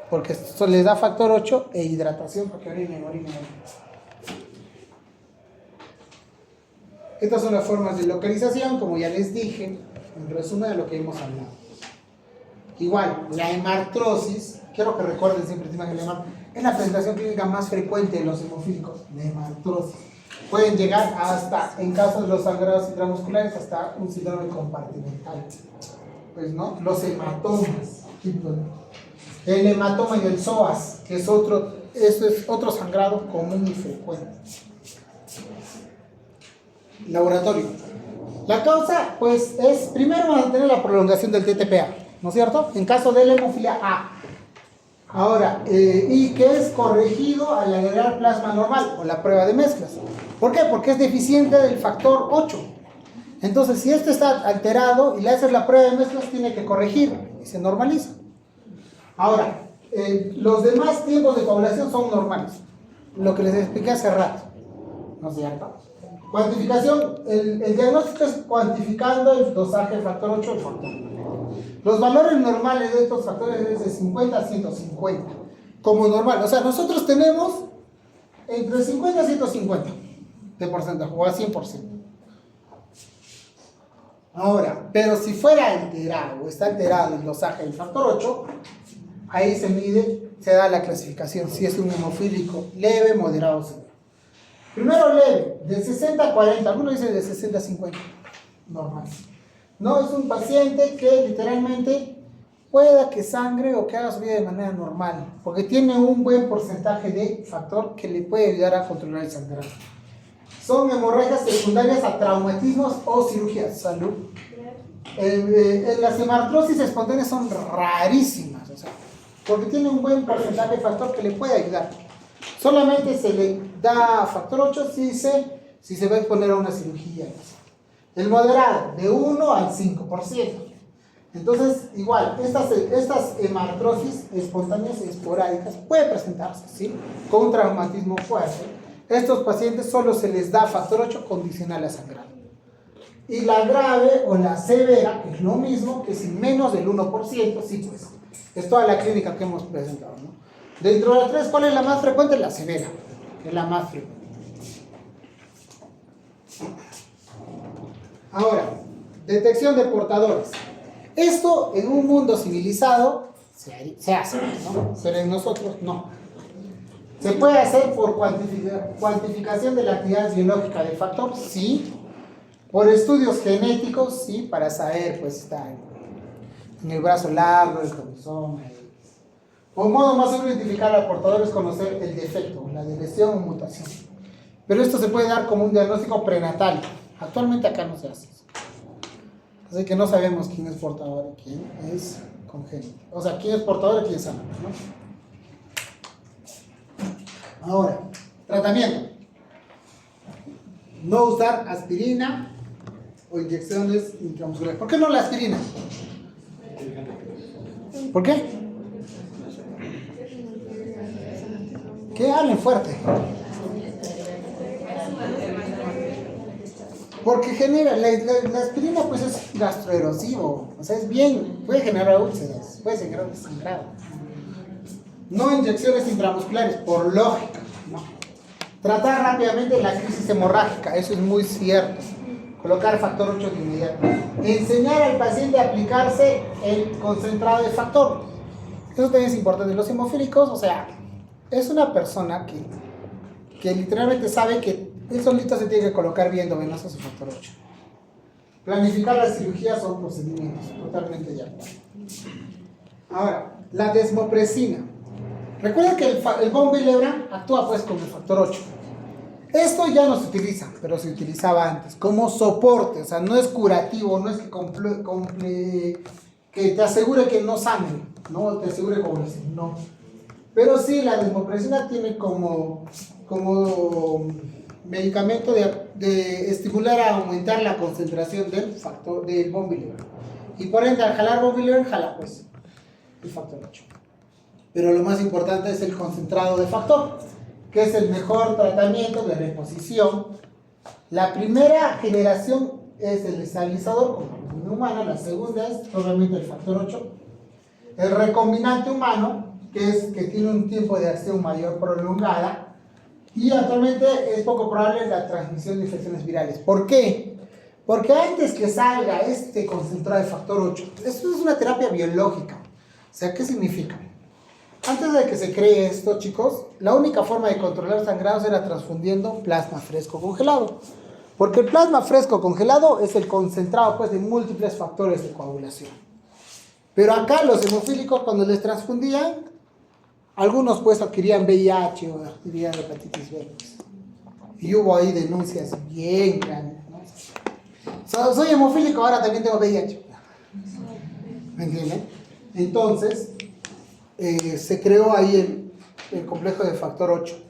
porque esto les da factor 8 e hidratación, porque orinen. Estas son las formas de localización, como ya les dije, en resumen de lo que hemos hablado. Igual, la hemartrosis, quiero que recuerden siempre que la hemartrosis es la presentación clínica más frecuente de los hemofílicos, la hemartrosis. Pueden llegar hasta, en caso de los sangrados intramusculares, hasta un síndrome compartimental. Pues, ¿no? Los hematomas. El hematoma en el psoas, que es otro sangrado común y frecuente. Laboratorio. La causa, pues, es, primero vamos a tener la prolongación del TTPA, ¿no es cierto? En caso de la hemofilia A. Ahora, y que es corregido al agregar plasma normal o la prueba de mezclas. ¿Por qué? Porque es deficiente del factor 8. Entonces, si este está alterado y le haces la prueba de mezclas, tiene que corregir y se normaliza. Ahora, los demás tiempos de coagulación son normales. Lo que les expliqué hace rato. ¿No es cierto? Cuantificación, el diagnóstico es cuantificando el dosaje del factor 8 del factor 9. Los valores normales de estos factores es de 50 a 150, como normal. O sea, nosotros tenemos entre 50 a 150 de porcentaje, o a 100%. Ahora, pero si fuera alterado, o está alterado el dosaje del factor 8, ahí se mide, se da la clasificación, si es un hemofílico leve, moderado o severo. Primero leve, de 60 a 40, algunos dicen de 60 a 50, normal. No, es un paciente que literalmente pueda que sangre o que haga su vida de manera normal, porque tiene un buen porcentaje de factor que le puede ayudar a controlar el sangrado. Son hemorragias secundarias a traumatismos o cirugías. Salud. Las hemartrosis espontáneas son rarísimas, o sea, porque tiene un buen porcentaje de factor que le puede ayudar. Solamente se le da factor 8 si se va a exponer a una cirugía. El moderado, de 1 al 5%. Entonces, igual, estas hemartrosis espontáneas esporádicas pueden presentarse, ¿sí? Con un traumatismo fuerte. Estos pacientes solo se les da factor 8 condicional a sangrado. Y la grave o la severa, que es lo mismo, que sin menos del 1%, sí, pues, es toda la clínica que hemos presentado, ¿no? Dentro de las tres, ¿cuál es la más frecuente? La severa, que es la más frecuente. Ahora, detección de portadores. Esto en un mundo civilizado se hace, ¿no? Pero en nosotros no. ¿Se puede hacer por cuantificación de la actividad biológica del factor? Sí. Por estudios genéticos, sí, para saber, pues está en el brazo largo, el cromosoma. O modo más seguro de identificar al portador es conocer el defecto, la lesión o mutación. Pero esto se puede dar como un diagnóstico prenatal. Actualmente acá no se hace. Así que no sabemos quién es portador y quién es congénito. O sea, quién es portador y quién es anormal, ¿no? Ahora, tratamiento. No usar aspirina o inyecciones intramusculares. ¿Por qué no la aspirina? ¿Por qué? ¿Qué? Hablen fuerte. Porque genera, la aspirina pues es gastroerosivo, o sea, es bien, puede generar úlceras, puede generar sangrado. No inyecciones intramusculares, por lógica, no. Tratar rápidamente la crisis hemorrágica, eso es muy cierto. Colocar factor 8 de inmediato. Enseñar al paciente a aplicarse el concentrado de factor. Eso también es importante. Los hemofílicos, o sea, es una persona que literalmente sabe que él solito se tiene que colocar bien endovenoso su factor 8. Planificar las cirugías son procedimientos totalmente de acuerdo. Ahora, la desmopresina. Recuerda que el von Willebrand actúa pues con el factor 8. Esto ya no se utiliza, pero se utilizaba antes como soporte, o sea, no es curativo, no es que te asegure que no sangre, no te asegure coagulación, no. Pero sí, la desmopresina tiene como medicamento de estimular a aumentar la concentración del factor del von Willebrand. Y por ende, al jalar von Willebrand, jala pues el factor 8. Pero lo más importante es el concentrado de factor, que es el mejor tratamiento de reposición. La primera generación es el estabilizador con la humana, la segunda es probablemente el factor 8. El recombinante humano, que tiene un tiempo de acción mayor prolongada, y actualmente es poco probable la transmisión de infecciones virales. ¿Por qué? Porque antes que salga este concentrado de factor 8, esto es una terapia biológica. O sea, ¿qué significa? Antes de que se cree esto, chicos, la única forma de controlar sangrados era transfundiendo plasma fresco congelado. Porque el plasma fresco congelado es el concentrado pues, de múltiples factores de coagulación. Pero acá los hemofílicos, cuando les transfundían, algunos pues adquirían VIH o adquirían hepatitis B. Y hubo ahí denuncias bien grandes, ¿no? Soy hemofílico, ahora también tengo VIH. ¿Me entienden? Entonces, se creó ahí el complejo de factor 8.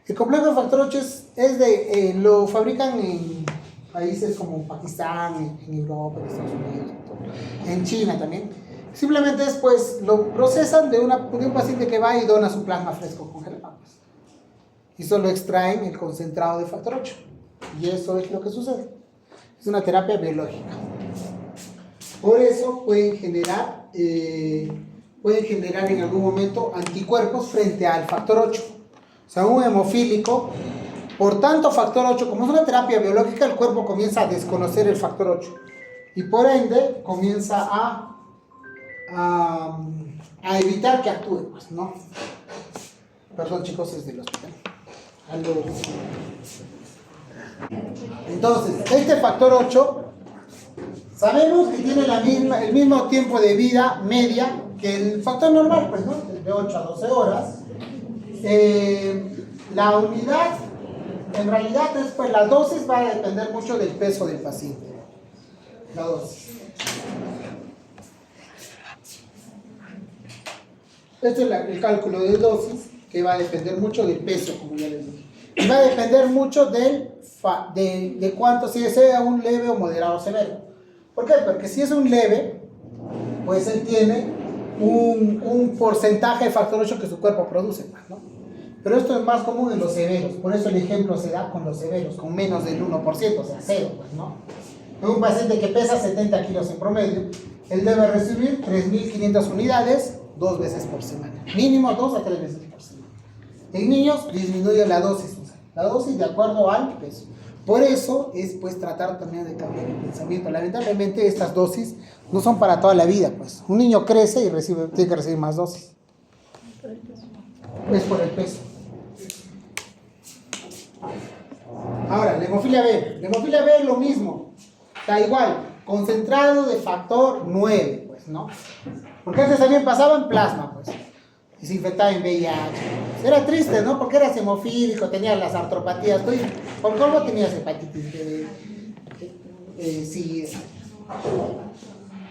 El complejo de factor 8 lo fabrican en países como Pakistán, en Europa, en Estados Unidos, en China también. Simplemente después lo procesan de un paciente que va y dona su plasma fresco congelado. Pues. Y solo extraen el concentrado de factor 8. Y eso es lo que sucede. Es una terapia biológica. Por eso pueden generar en algún momento anticuerpos frente al factor 8. O sea, un hemofílico, por tanto factor 8, como es una terapia biológica, el cuerpo comienza a desconocer el factor 8. Y por ende comienza a evitar que actúe, pues, ¿no? Perdón, chicos, es del hospital. Entonces, este factor 8, sabemos que tiene el mismo tiempo de vida media que el factor normal, pues, ¿no? De 8 a 12 horas. La unidad, en realidad, pues, la dosis va a depender mucho del peso del paciente. La dosis. Este es el cálculo de dosis, que va a depender mucho del peso, como ya les dije. Y va a depender mucho de cuánto, si sea un leve o moderado o severo. ¿Por qué? Porque si es un leve, pues él tiene un porcentaje de factor 8 que su cuerpo produce, ¿no? Pero esto es más común en los severos. Por eso el ejemplo se da con los severos, con menos del 1%, o sea, 0, pues, ¿no? En un paciente que pesa 70 kilos en promedio, él debe recibir 3.500 unidades 2 veces por semana. Mínimo 2 a 3 veces por semana. En niños disminuye la dosis de acuerdo al peso. Por eso es, pues, tratar también de cambiar el pensamiento. Lamentablemente estas dosis no son para toda la vida, pues. Un niño crece y tiene que recibir más dosis. Es por el peso. Ahora, la hemofilia B. La hemofilia B es lo mismo. Da igual, concentrado de factor 9, pues, ¿no? Porque antes también pasaba en plasma, pues. Y se infectaba en VIH. Pues. Era triste, ¿no? Porque eras hemofílico, tenías las artropatías. Tú, por colmo tenías hepatitis sí.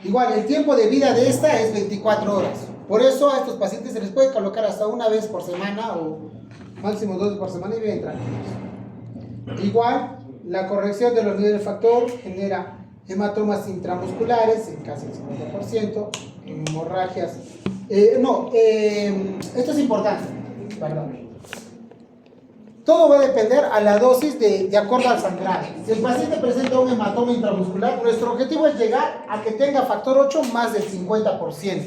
Igual, el tiempo de vida de esta es 24 horas. Por eso a estos pacientes se les puede colocar hasta una vez por semana o máximo 2 veces por semana y viven tranquilos. Igual, la corrección de los niveles de factor genera hematomas intramusculares en casi el 50%, hemorragias. Esto es importante, perdón. Todo va a depender a la dosis de acuerdo al sangrado. Si el paciente presenta un hematoma intramuscular, nuestro objetivo es llegar a que tenga factor 8 más del 50%.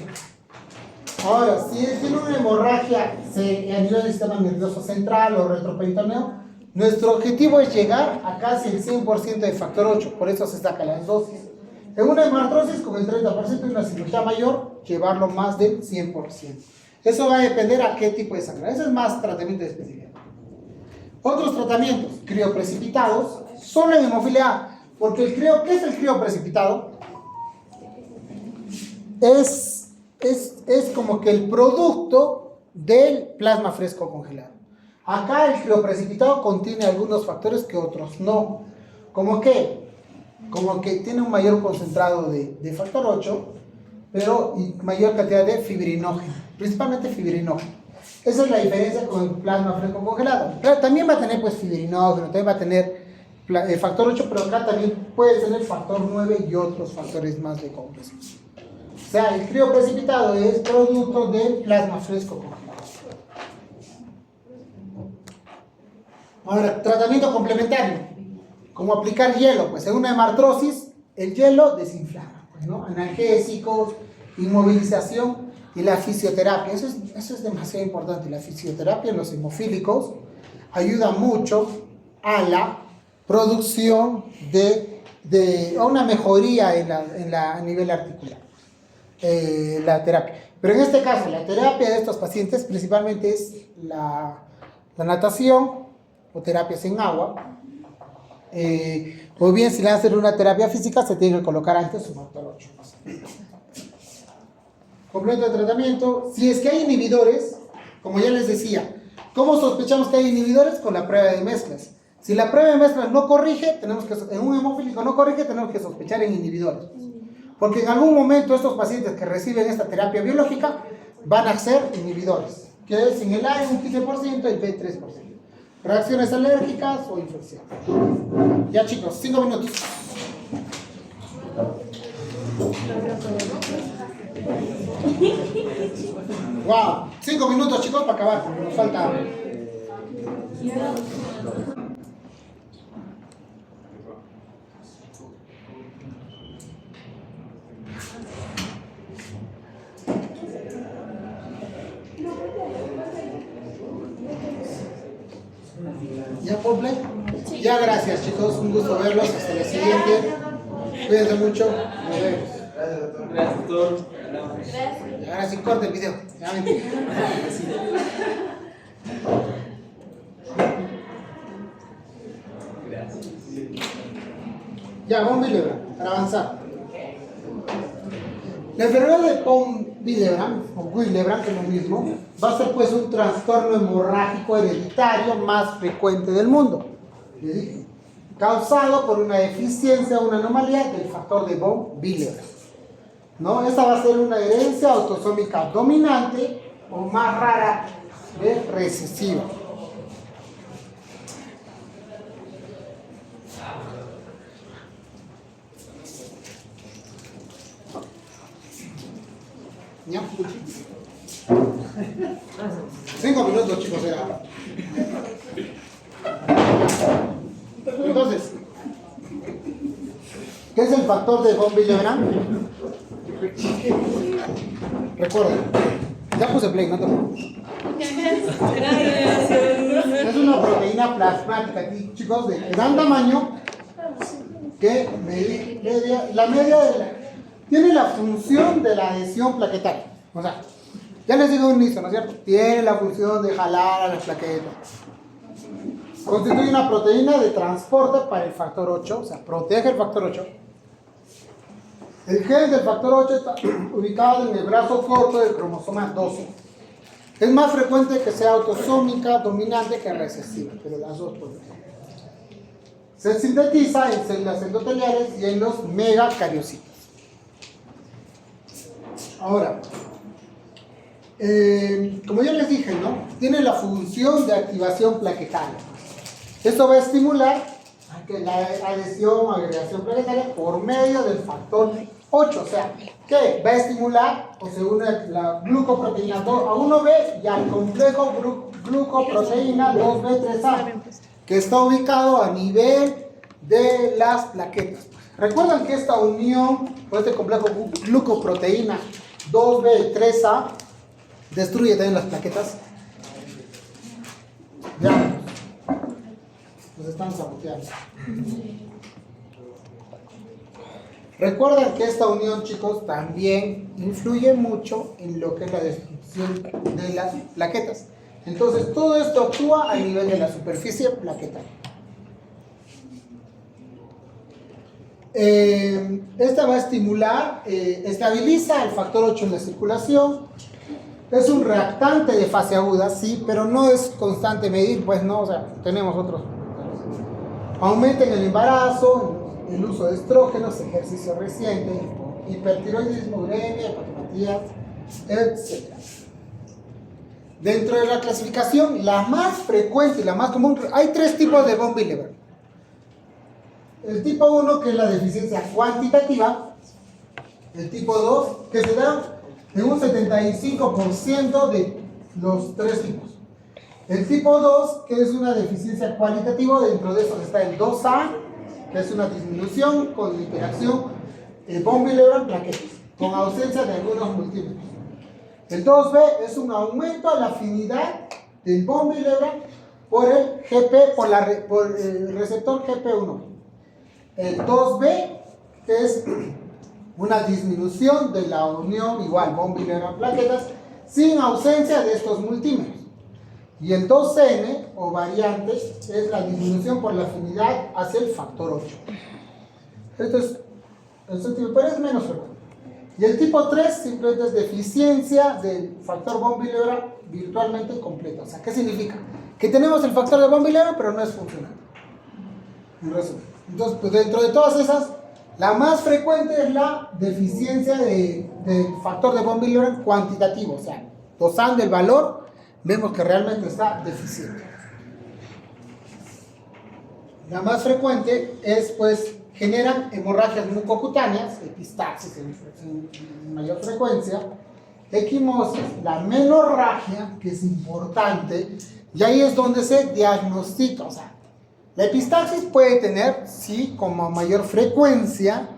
Ahora, si tiene una hemorragia a nivel del sistema nervioso central o retroperitoneo, nuestro objetivo es llegar a casi el 100% de factor 8, por eso se sacan las dosis. En una hemartrosis con el 30% y una cirugía mayor, llevarlo más del 100%. Eso va a depender a qué tipo de sangrado. Eso es más tratamiento de especialidad. Otros tratamientos, crioprecipitados, solo en hemofilia A, porque ¿qué es el crioprecipitado? Es como que el producto del plasma fresco congelado. Acá el crioprecipitado contiene algunos factores que otros no. ¿Cómo qué? Como que tiene un mayor concentrado de factor 8, pero mayor cantidad de fibrinógeno, principalmente fibrinógeno. Esa es la diferencia con el plasma fresco congelado. Claro, también va a tener, pues, fibrinógeno, también va a tener factor 8, pero acá también puede tener factor 9 y otros factores más de compresión. O sea, el crioprecipitado es producto del plasma fresco congelado. Ahora, tratamiento complementario, como aplicar hielo, pues en una hemartrosis, el hielo desinflama, pues, ¿no? Analgésicos, inmovilización y la fisioterapia, eso es demasiado importante. La fisioterapia en los hemofílicos ayuda mucho a la producción a una mejoría a nivel articular, la terapia. Pero en este caso, la terapia de estos pacientes principalmente es la natación, o terapias en agua, o bien si le hacen una terapia física se tiene que colocar antes un factor 8. Complemento de tratamiento, si es que hay inhibidores, como ya les decía, ¿cómo sospechamos que hay inhibidores? Con la prueba de mezclas. Si la prueba de mezclas no corrige, en un hemofílico no corrige, tenemos que sospechar en inhibidores. Porque en algún momento estos pacientes que reciben esta terapia biológica van a ser inhibidores, que es en el A un 15% y B 3%. Reacciones alérgicas o infección. Ya, chicos, 5 minutos. Wow, 5 minutos chicos para acabar, nos falta. ¿Ya cumple? Ya, gracias chicos, un gusto verlos, hasta la siguiente. Cuídense mucho, nos vemos. Gracias, doctor. Y ahora sí corta el video. Ya mentira. Ya, von Willebrand, para avanzar. La enfermedad de von Willebrand, o Willebrand, que es lo mismo, va a ser pues un trastorno hemorrágico hereditario más frecuente del mundo. ¿Le dije? Causado por una deficiencia o una anomalía del factor de von Willebrand. ¿No? Esta va a ser una herencia autosómica dominante o más rara de recesiva. ¿Ya? 5 minutos, chicos, era. Entonces, ¿qué es el factor de von Willebrand? Recuerden, ya puse play, no te preocupes. Es una proteína plasmática aquí, chicos, de gran tamaño que tiene la función de la adhesión plaquetaria. O sea, ya les digo un inicio, ¿no es cierto? Tiene la función de jalar a las plaquetas. Constituye una proteína de transporte para el factor 8, o sea, protege el factor 8. El gen del factor 8 está ubicado en el brazo corto del cromosoma 12. Es más frecuente que sea autosómica dominante que recesiva, pero las dos pueden ser. Se sintetiza en células endoteliales y en los megacariocitos. Ahora, como ya les dije, ¿no? Tiene la función de activación plaquetaria. Esto va a estimular la adhesión o agregación plaquetaria por medio del factor 8, o sea, que va a estimular o se une la glucoproteína 2A1B y al complejo glucoproteína 2B3A, que está ubicado a nivel de las plaquetas. Recuerdan que esta unión por este complejo glucoproteína 2B3A destruye también las plaquetas. Ya, nos están saboteando. Recuerden que esta unión, chicos, también influye mucho en lo que es la destrucción de las plaquetas. Entonces, todo esto actúa a nivel de la superficie plaquetaria. Esta va a estimular, estabiliza el factor 8 en la circulación. Es un reactante de fase aguda, sí, pero no es constante medir, pues no, o sea, tenemos otros. Aumenta en el embarazo, el uso de estrógenos, ejercicio reciente, hipertiroidismo, uremia, hepatopatías, etc. Dentro de la clasificación, la más frecuente y la más común, hay 3 tipos de von Willebrand. El tipo 1, que es la deficiencia cuantitativa. El tipo 2, que se da en un 75% de los 3 tipos. El tipo 2, que es una deficiencia cualitativa, dentro de eso está el 2A, que es una disminución con interacción von Willebrand plaquetas, con ausencia de algunos multímetros. El 2B es un aumento a la afinidad del von Willebrand por el GP, por el receptor GP1. El 2B, que es una disminución de la unión igual von Willebrand plaquetas sin ausencia de estos multímetros. Y el 2N o variante es la disminución por la afinidad hacia el factor 8. Esto es el tipo, pero es menos frecuente. Y el tipo 3 simplemente es deficiencia del factor von Willebrand virtualmente completo. O sea, ¿qué significa? Que tenemos el factor de von Willebrand, pero no es funcional. En resumen. Entonces, pues dentro de todas esas, la más frecuente es la deficiencia del factor de von Willebrand cuantitativo. O sea, dosando el valor, vemos que realmente está deficiente. La más frecuente es pues generan hemorragias mucocutáneas, epistaxis en mayor frecuencia, equimosis, la menorragia, que es importante, y ahí es donde se diagnostica. O sea, la epistaxis puede tener, sí, como mayor frecuencia,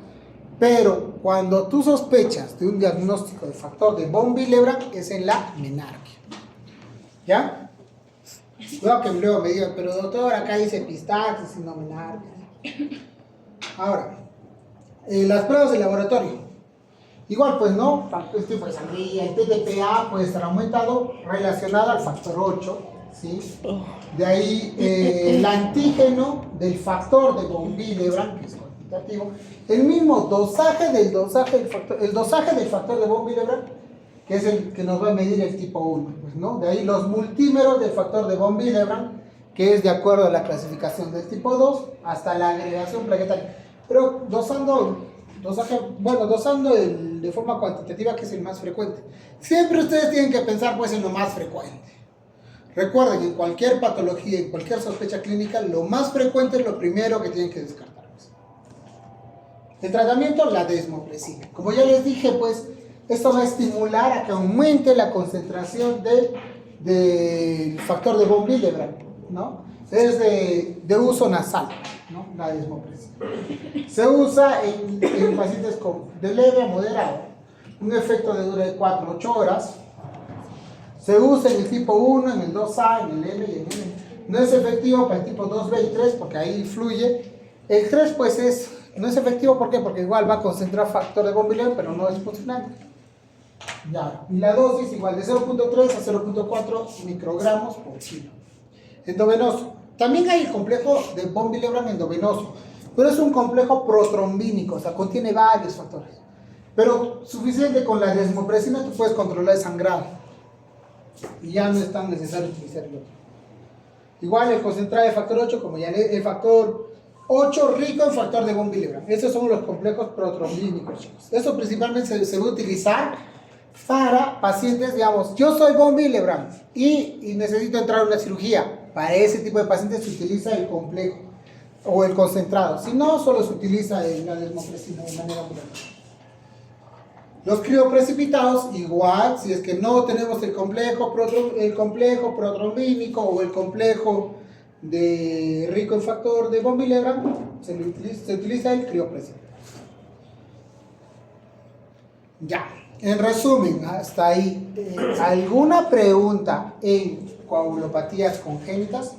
pero cuando tú sospechas de un diagnóstico de factor de von Willebrand es en la menarquia. ¿Ya? Luego que luego me digan, pero doctor, acá dice epistaxis y no menarquia. Ahora, las pruebas de laboratorio. Igual, pues no, el tipo de sangría, el TTPA puede estar aumentado relacionado al factor 8, ¿sí? De ahí el antígeno del factor de von Willebrand, que es cuantitativo, el mismo dosaje del factor, el dosaje del factor de von Willebrand, que es el que nos va a medir el tipo 1, pues, ¿no? De ahí los multímeros del factor de von Willebrand, que es de acuerdo a la clasificación del tipo 2, hasta la agregación plaquetaria. Pero dosando de forma cuantitativa, que es el más frecuente. Siempre ustedes tienen que pensar pues en lo más frecuente. Recuerden, en cualquier patología, en cualquier sospecha clínica, lo más frecuente es lo primero que tienen que descartar. El tratamiento, la desmopresina. Como ya les dije, pues, esto va a estimular a que aumente la concentración del factor de von Willebrand, ¿no? Es de uso nasal, ¿no? La desmopresina. Se usa en pacientes de leve a moderado. Un efecto de dura de 4 a 8 horas. Se usa en el tipo 1, en el 2A, en el L y en el N. No es efectivo para el tipo 2B y 3 porque ahí fluye. El 3 pues no es efectivo, ¿por qué? Porque igual va a concentrar factor de von Willebrand, pero no es funcional. Ya. Y la dosis igual de 0.3 a 0.4 microgramos por kilo. Endovenoso. También hay el complejo de von Willebrand endovenoso, pero es un complejo protrombínico, o sea, contiene varios factores. Pero suficiente con la desmopresina tú puedes controlar el sangrado. Y ya no es tan necesario utilizar el otro. Igual el concentrado de factor 8, como ya el factor 8 rico en factor de von Willebrand. Esos son los complejos protrombínicos, chicos. Eso principalmente se va a utilizar para pacientes, digamos, yo soy von Willebrand y necesito entrar a una cirugía. Para ese tipo de pacientes se utiliza el complejo o el concentrado. Si no, solo se utiliza la desmopresina de manera ambulatoria. Los crioprecipitados, igual, si es que no tenemos el complejo protrombínico o el complejo rico en factor de von Willebrand, se utiliza el crioprecipitado. Ya, en resumen, hasta ahí, ¿alguna pregunta en coagulopatías congénitas?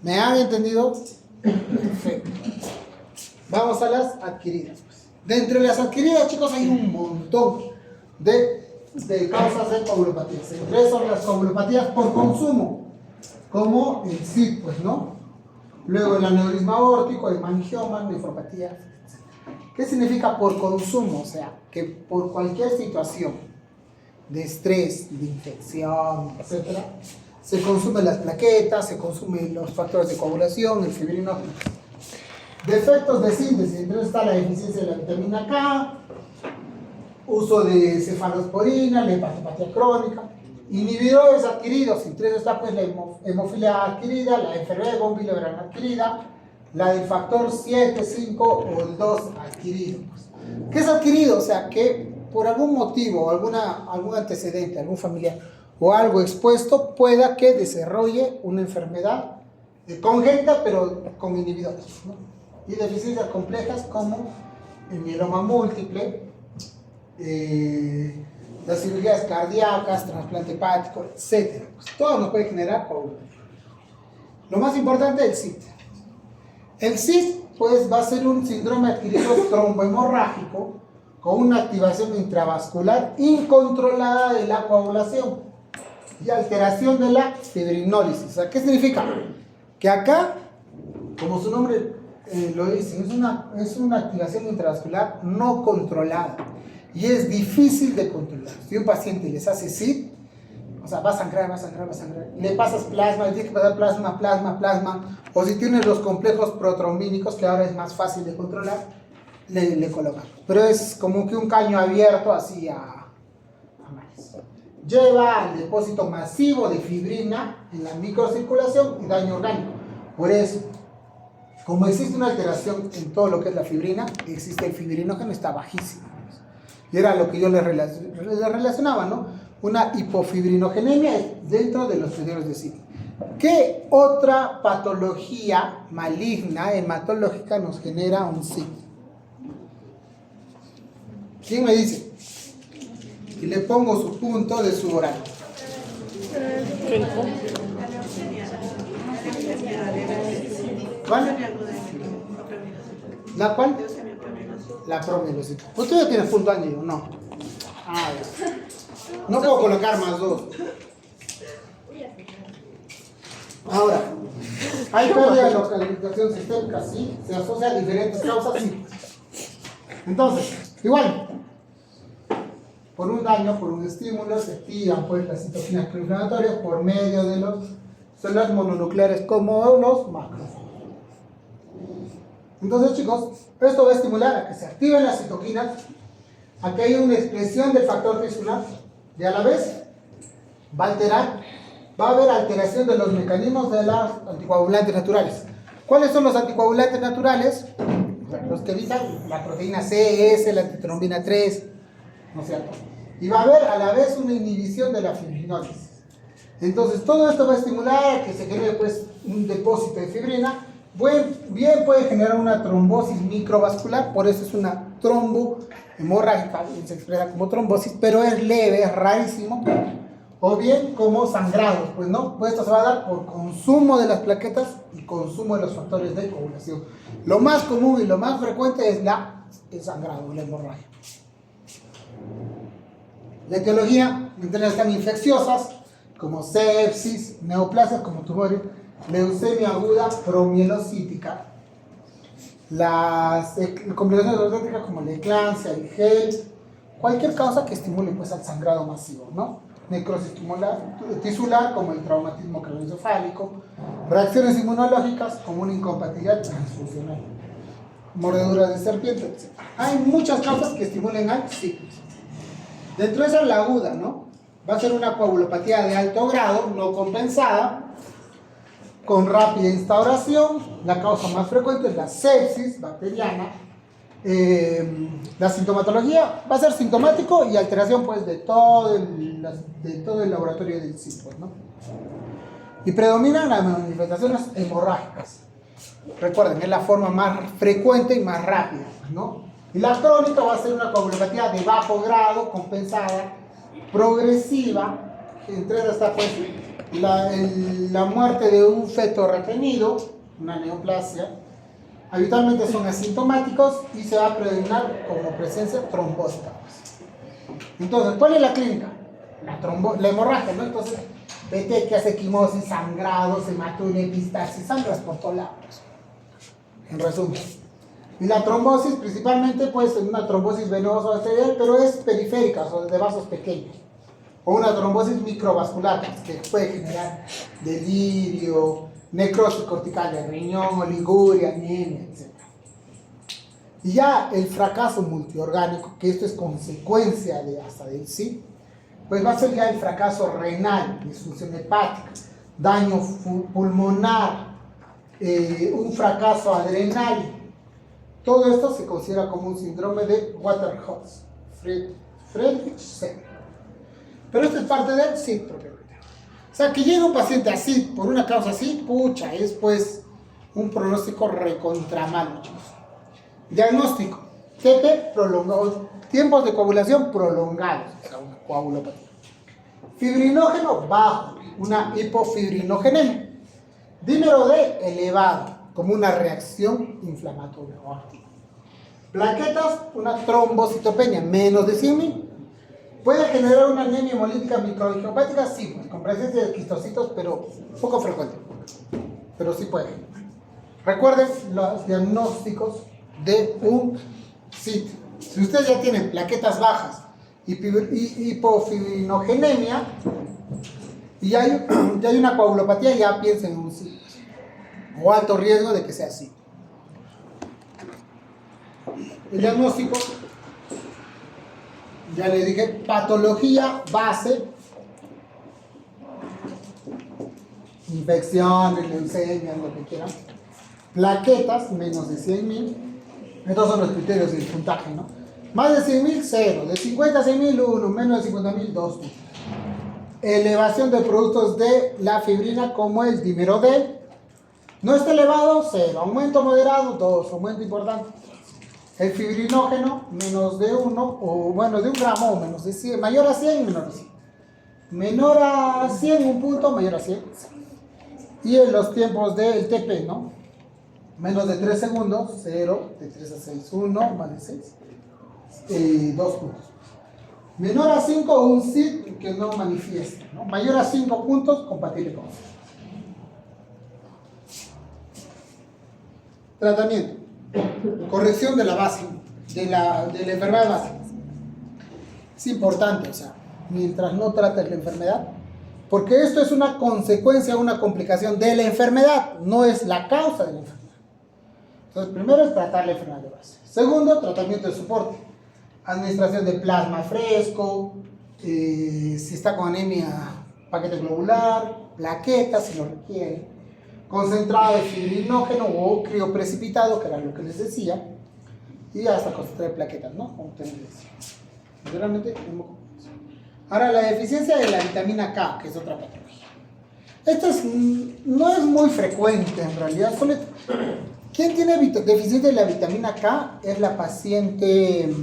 ¿Me han entendido? Perfecto. Vamos a las adquiridas. De entre las adquiridas, chicos, hay un montón de causas de coagulopatías. Entre esas son las coagulopatías por consumo, como el SID, pues, ¿no? Luego el aneurisma aórtico, el hemangioma, nefropatía, etc. ¿Qué significa por consumo? O sea, que por cualquier situación de estrés, de infección, etc., se consumen las plaquetas, se consumen los factores de coagulación, el fibrinógeno. Defectos de síntesis, entonces está la deficiencia de la vitamina K, uso de cefalosporina, la hepatopatía crónica, inhibidores adquiridos, entre ellos está pues la hemofilia adquirida, la enfermedad de von Willebrand adquirida, la del factor 7, 5 o el 2 adquirido. ¿Qué es adquirido? O sea, que por algún motivo, algún antecedente, algún familiar o algo expuesto pueda que desarrolle una enfermedad congénita pero con inhibidores, ¿no? Y deficiencias complejas como el mieloma múltiple, las cirugías cardíacas, trasplante hepático, etc. Pues todo nos puede generar coagulación. Lo más importante es el SID. El SID pues, va a ser un síndrome adquirido trombohemorrágico con una activación intravascular incontrolada de la coagulación y alteración de la fibrinólisis. O sea, ¿qué significa? Que acá, como su nombre lo dice, es una activación intravascular no controlada y es difícil de controlar. Si un paciente les hace SID, o sea, va a sangrar, le pasas plasma, le tienes que pasar plasma, o si tienes los complejos protrombínicos, que ahora es más fácil de controlar, le colocan. Pero es como que un caño abierto así a maíz. Lleva al depósito masivo de fibrina en la microcirculación y daño orgánico. Por eso, Como existe una alteración en todo lo que es la fibrina, existe el fibrinógeno, está bajísimo. Y era lo que yo le relacionaba, ¿no? Una hipofibrinogenia dentro de los primeros de SID. ¿Qué otra patología maligna, hematológica, nos genera un SID? ¿Quién me dice? Y le pongo su punto de su horario. ¿Cuál? ¿La cuál? La promielosita. ¿Usted ya tiene punto año? No. Ah, ya. No puedo colocar más dos. Ahora, hay pérdida de localización sistémica, sí. Se asocia a diferentes causas, sí. Entonces, igual, por un daño, por un estímulo, se activan pues las citoquinas proinflamatorias por medio de las células mononucleares como los macrófagos. Entonces, chicos, esto va a estimular a que se activen las citoquinas, a que haya una expresión del factor tisular, y a la vez va a haber alteración de los mecanismos de las anticoagulantes naturales. ¿Cuáles son los anticoagulantes naturales? Los que evitan la proteína C, S, la antitrombina 3, ¿no es cierto? Y va a haber a la vez una inhibición de la fibrinólisis. Entonces, todo esto va a estimular a que se genere pues un depósito de fibrina. Bien puede generar una trombosis microvascular, por eso es una trombo hemorrágica, se expresa como trombosis, pero es leve, es rarísimo. O bien como sangrados, pues no, pues esto se va a dar por consumo de las plaquetas y consumo de los factores de coagulación. Lo más común y lo más frecuente es el sangrado, la hemorragia. La etiología, entre las tan infecciosas, como sepsis, neoplasias como tumores, leucemia aguda promielocítica, las complicaciones orgánicas como la eclampsia, el gel, cualquier causa que estimule pues al sangrado masivo, ¿no? Necrosis tisular como el traumatismo craneoencefálico, reacciones inmunológicas como una incompatibilidad transfusional, mordeduras de serpiente, etc. Hay muchas causas que estimulen al ciclo. Dentro de esa la aguda, ¿no? Va a ser una coagulopatía de alto grado, no compensada, con rápida instauración. La causa más frecuente es la sepsis bacteriana. La sintomatología va a ser sintomático y alteración pues de todo el laboratorio del SID, ¿no? Y predominan las manifestaciones hemorrágicas. Recuerden, es la forma más frecuente y más rápida, ¿no? Y la crónica va a ser una coagulopatía de bajo grado, compensada, progresiva. Entre ellas está pues la muerte de un feto retenido, una neoplasia. Habitualmente son asintomáticos y se va a predominar como presencia trombótica. Entonces, ¿cuál es la clínica? La hemorragia, ¿no? Entonces, petequias, equimosis, sangrados, hematuna, epistaxis, sangras por todos lados. En resumen. Y la trombosis, principalmente, pues, es una trombosis venosa arterial, pero es periférica, o sea, de vasos pequeños. O una trombosis microvascular, que puede generar delirio, necrosis cortical de riñón, oliguria, anemia, etc. Y ya el fracaso multiorgánico, que esto es consecuencia hasta del SID, pues va a ser ya el fracaso renal, disfunción hepática, daño pulmonar, un fracaso adrenal. Todo esto se considera como un síndrome de Waterhouse-Friderichsen. Pero esto es parte del SID propiamente. O sea, que llegue un paciente así, por una causa así, pucha, es pues un pronóstico recontra malo, chicos. Diagnóstico: TP prolongado, tiempos de coagulación prolongados, o sea, una coagulopatía. Fibrinógeno bajo, una hipofibrinogenia. Dímero D elevado, como una reacción inflamatoria o activa. Plaquetas, una trombocitopenia, menos de 100.000. ¿Puede generar una anemia hemolítica microangiopática? Sí, pues, con presencia de quistocitos, pero poco frecuente. Pero sí puede. Recuerden los diagnósticos de un SID. Si ustedes ya tienen plaquetas bajas y hipofibrinogenia y ya hay una coagulopatía, ya piensen en un SID. O alto riesgo de que sea así. El diagnóstico, ya les dije, patología base, infecciones, leucemia, lo que quieran. Plaquetas, menos de 100.000. Estos son los criterios del puntaje, ¿no? Más de 100.000, 0. De 50 a 100.000, 1. Menos de 50.000, 2. Elevación de productos de la fibrina como el dímero D. No está elevado, 0. Aumento moderado, 2. Aumento importante. El fibrinógeno, menos de 1, o bueno, de 1 gramo, o menos de 100. Mayor a 100 y menor a 100. Menor a 100, un punto, mayor a 100. Y en los tiempos del TP, ¿no? Menos de 3 segundos, 0. De 3 a 6, 1. Más de 6. 2 puntos. Menor a 5, un SID que no manifiesta, ¿no? Mayor a 5 puntos, compatible con eso. Tratamiento. Corrección de la base, de la enfermedad básica. Es importante, o sea, mientras no trates la enfermedad, porque esto es una consecuencia, una complicación de la enfermedad, no es la causa de la enfermedad. Entonces, primero es tratar la enfermedad de base. Segundo, tratamiento de soporte. Administración de plasma fresco, si está con anemia, paquete globular, plaquetas si lo requiere, concentrado de fibrinógeno o crioprecipitado, que era lo que les decía, y hasta concentrar de plaquetas, ¿no? Como ustedes decían. Generalmente, ahora, la deficiencia de la vitamina K, que es otra patología. Esto no es muy frecuente en realidad. ¿Quién tiene deficiencia de la vitamina K? Es la paciente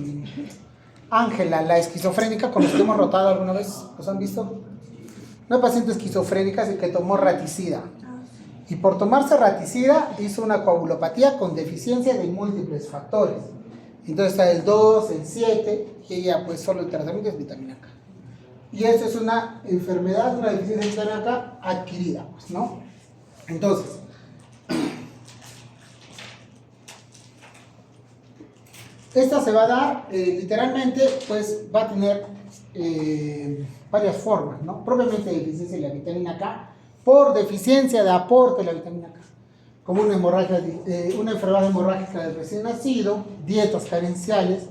Ángela, la esquizofrénica, con la que hemos rotado alguna vez. ¿Los han visto? Una paciente esquizofrénica que tomó raticida. Y por tomarse raticida hizo una coagulopatía con deficiencia de múltiples factores. Entonces está el 2, el 7, y ella pues solo el tratamiento es vitamina K. Y esa es una enfermedad, una deficiencia de vitamina K adquirida, pues, ¿no? Entonces, esta se va a dar, literalmente, pues va a tener varias formas, ¿no? Propiamente deficiencia de la vitamina K, por deficiencia de aporte de la vitamina K, como una enfermedad hemorrágica del recién nacido, dietas carenciales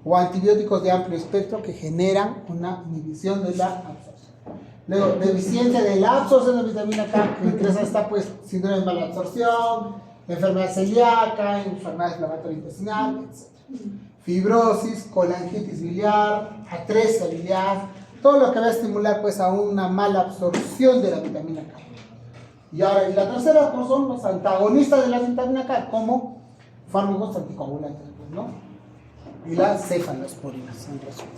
o antibióticos de amplio espectro que generan una inhibición de la absorción. Luego, deficiencia de la absorción de vitamina K, que entre esas está pues síndrome de mala absorción, enfermedad celíaca, enfermedad inflamatoria intestinal, etc. Fibrosis, colangitis biliar, atresia biliar, todo lo que va a estimular pues a una mala absorción de la vitamina K. Y ahora, y la tercera pues, son los antagonistas de la vitamina K, como fármacos anticoagulantes, ¿no? Y las cefalosporinas, en resumen.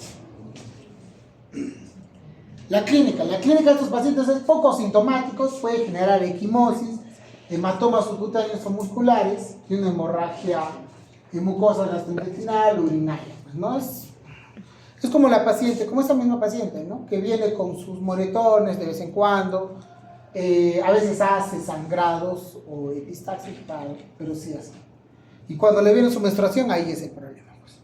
La clínica de estos pacientes es poco sintomáticos, puede generar equimosis, hematomas subcutáneos o musculares y una hemorragia mucosa gastrointestinal, urinaria, pues, ¿no? Es como la paciente, como esa misma paciente, ¿no? Que viene con sus moretones de vez en cuando, a veces hace sangrados o epistaxis, pero sí hace. Y cuando le viene su menstruación, ahí es el problema, pues.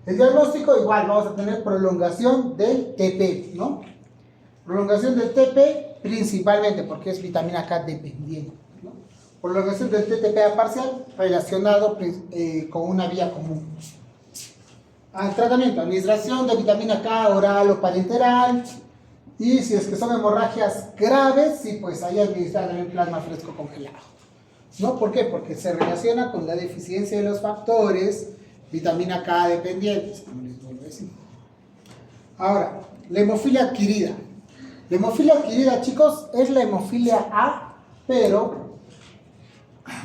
El diagnóstico, igual, vamos a tener prolongación del TP, ¿no? Prolongación del TP principalmente porque es vitamina K dependiente, ¿no? Prolongación del TTPA parcial relacionado con una vía común. Al tratamiento, administración de vitamina K oral o parenteral, y si es que son hemorragias graves, sí, pues ahí administrar también plasma fresco congelado, ¿no? ¿Por qué? Porque se relaciona con la deficiencia de los factores vitamina K dependientes, como les vuelvo a decir. Ahora, la hemofilia adquirida. La hemofilia adquirida, chicos, es la hemofilia A, pero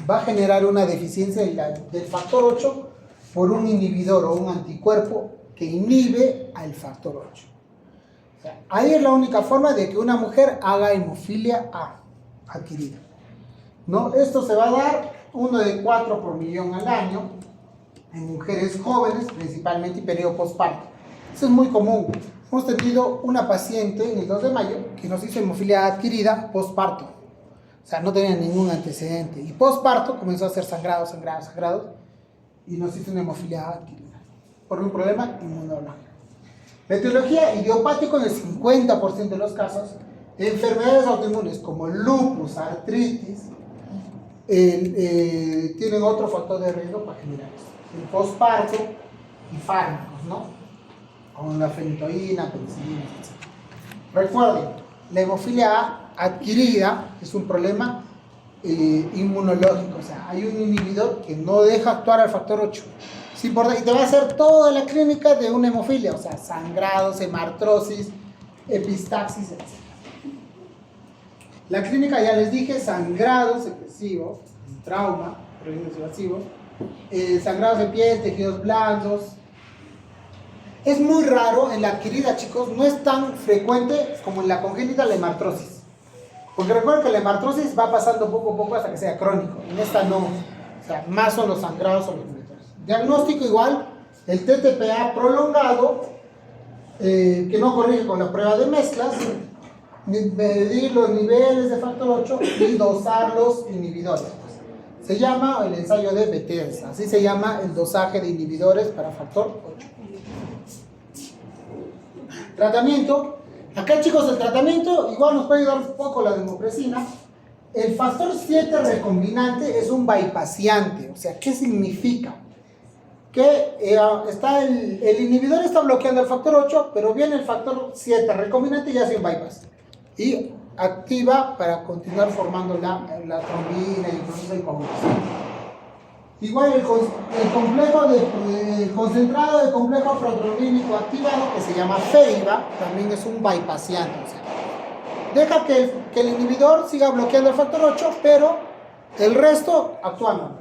va a generar una deficiencia del factor 8 por un inhibidor o un anticuerpo que inhibe al factor 8. O sea, ahí es la única forma de que una mujer haga hemofilia A adquirida, ¿no? Esto se va a dar 1 de 4 por millón al año en mujeres jóvenes, principalmente y periodo postparto. Eso es muy común. Hemos tenido una paciente en el 2 de mayo que nos hizo hemofilia adquirida postparto. O sea, no tenía ningún antecedente. Y postparto comenzó a hacer sangrados, y nos hizo una hemofilia adquirida por un problema inmunológico. La etiología idiopática en el 50% de los casos, enfermedades autoinmunes como lupus, artritis, tienen otro factor de riesgo para generar esto. El postparto y fármacos, ¿no? Como la fenitoína, penicilina, etc. Recuerden, la hemofilia A adquirida es un problema inmunológico, o sea, hay un inhibidor que no deja actuar al factor 8. Es importante, y te va a hacer toda la clínica de una hemofilia, o sea, sangrados, hemartrosis, epistaxis, etc. La clínica, ya les dije, sangrados excesivos, trauma, procesos evasivos, sangrados en piel, tejidos blandos. Es muy raro en la adquirida, chicos, no es tan frecuente como en la congénita la hemartrosis. Porque recuerden que la hemartrosis va pasando poco a poco hasta que sea crónico. En esta no. O sea, más son los sangrados o los metástasis. Diagnóstico igual, el TTPA prolongado, que no corrige con la prueba de mezclas, medir los niveles de factor 8 y dosar los inhibidores. Se llama el ensayo de Bethesda, así se llama el dosaje de inhibidores para factor 8. Tratamiento. Acá, chicos, el tratamiento igual nos puede ayudar un poco la desmopresina. El factor 7 recombinante es un bypassiante. O sea, ¿qué significa? Que el inhibidor está bloqueando el factor 8, pero viene el factor 7 recombinante y hace un bypass. Y activa para continuar formando la trombina y el proceso de coagulación. Igual el concentrado de complejo protrombínico activado, que se llama FEIBA, también es un bypassiante. O sea, deja que el inhibidor siga bloqueando el factor 8, pero el resto actúa normal.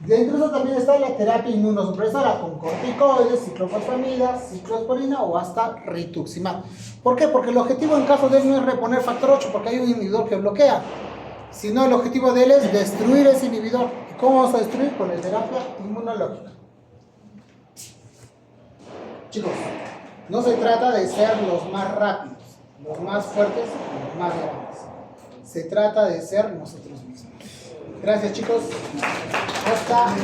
Dentro de eso también está la terapia inmunosupresora con corticoides, ciclofosfamida, ciclosporina o hasta rituximab. ¿Por qué? Porque el objetivo en caso de él no es reponer factor 8, porque hay un inhibidor que bloquea, sino el objetivo de él es destruir ese inhibidor. ¿Y cómo vamos a destruir? Con la terapia inmunológica. Chicos, no se trata de ser los más rápidos, los más fuertes, los más grandes. Se trata de ser nosotros mismos. Gracias, chicos. Hasta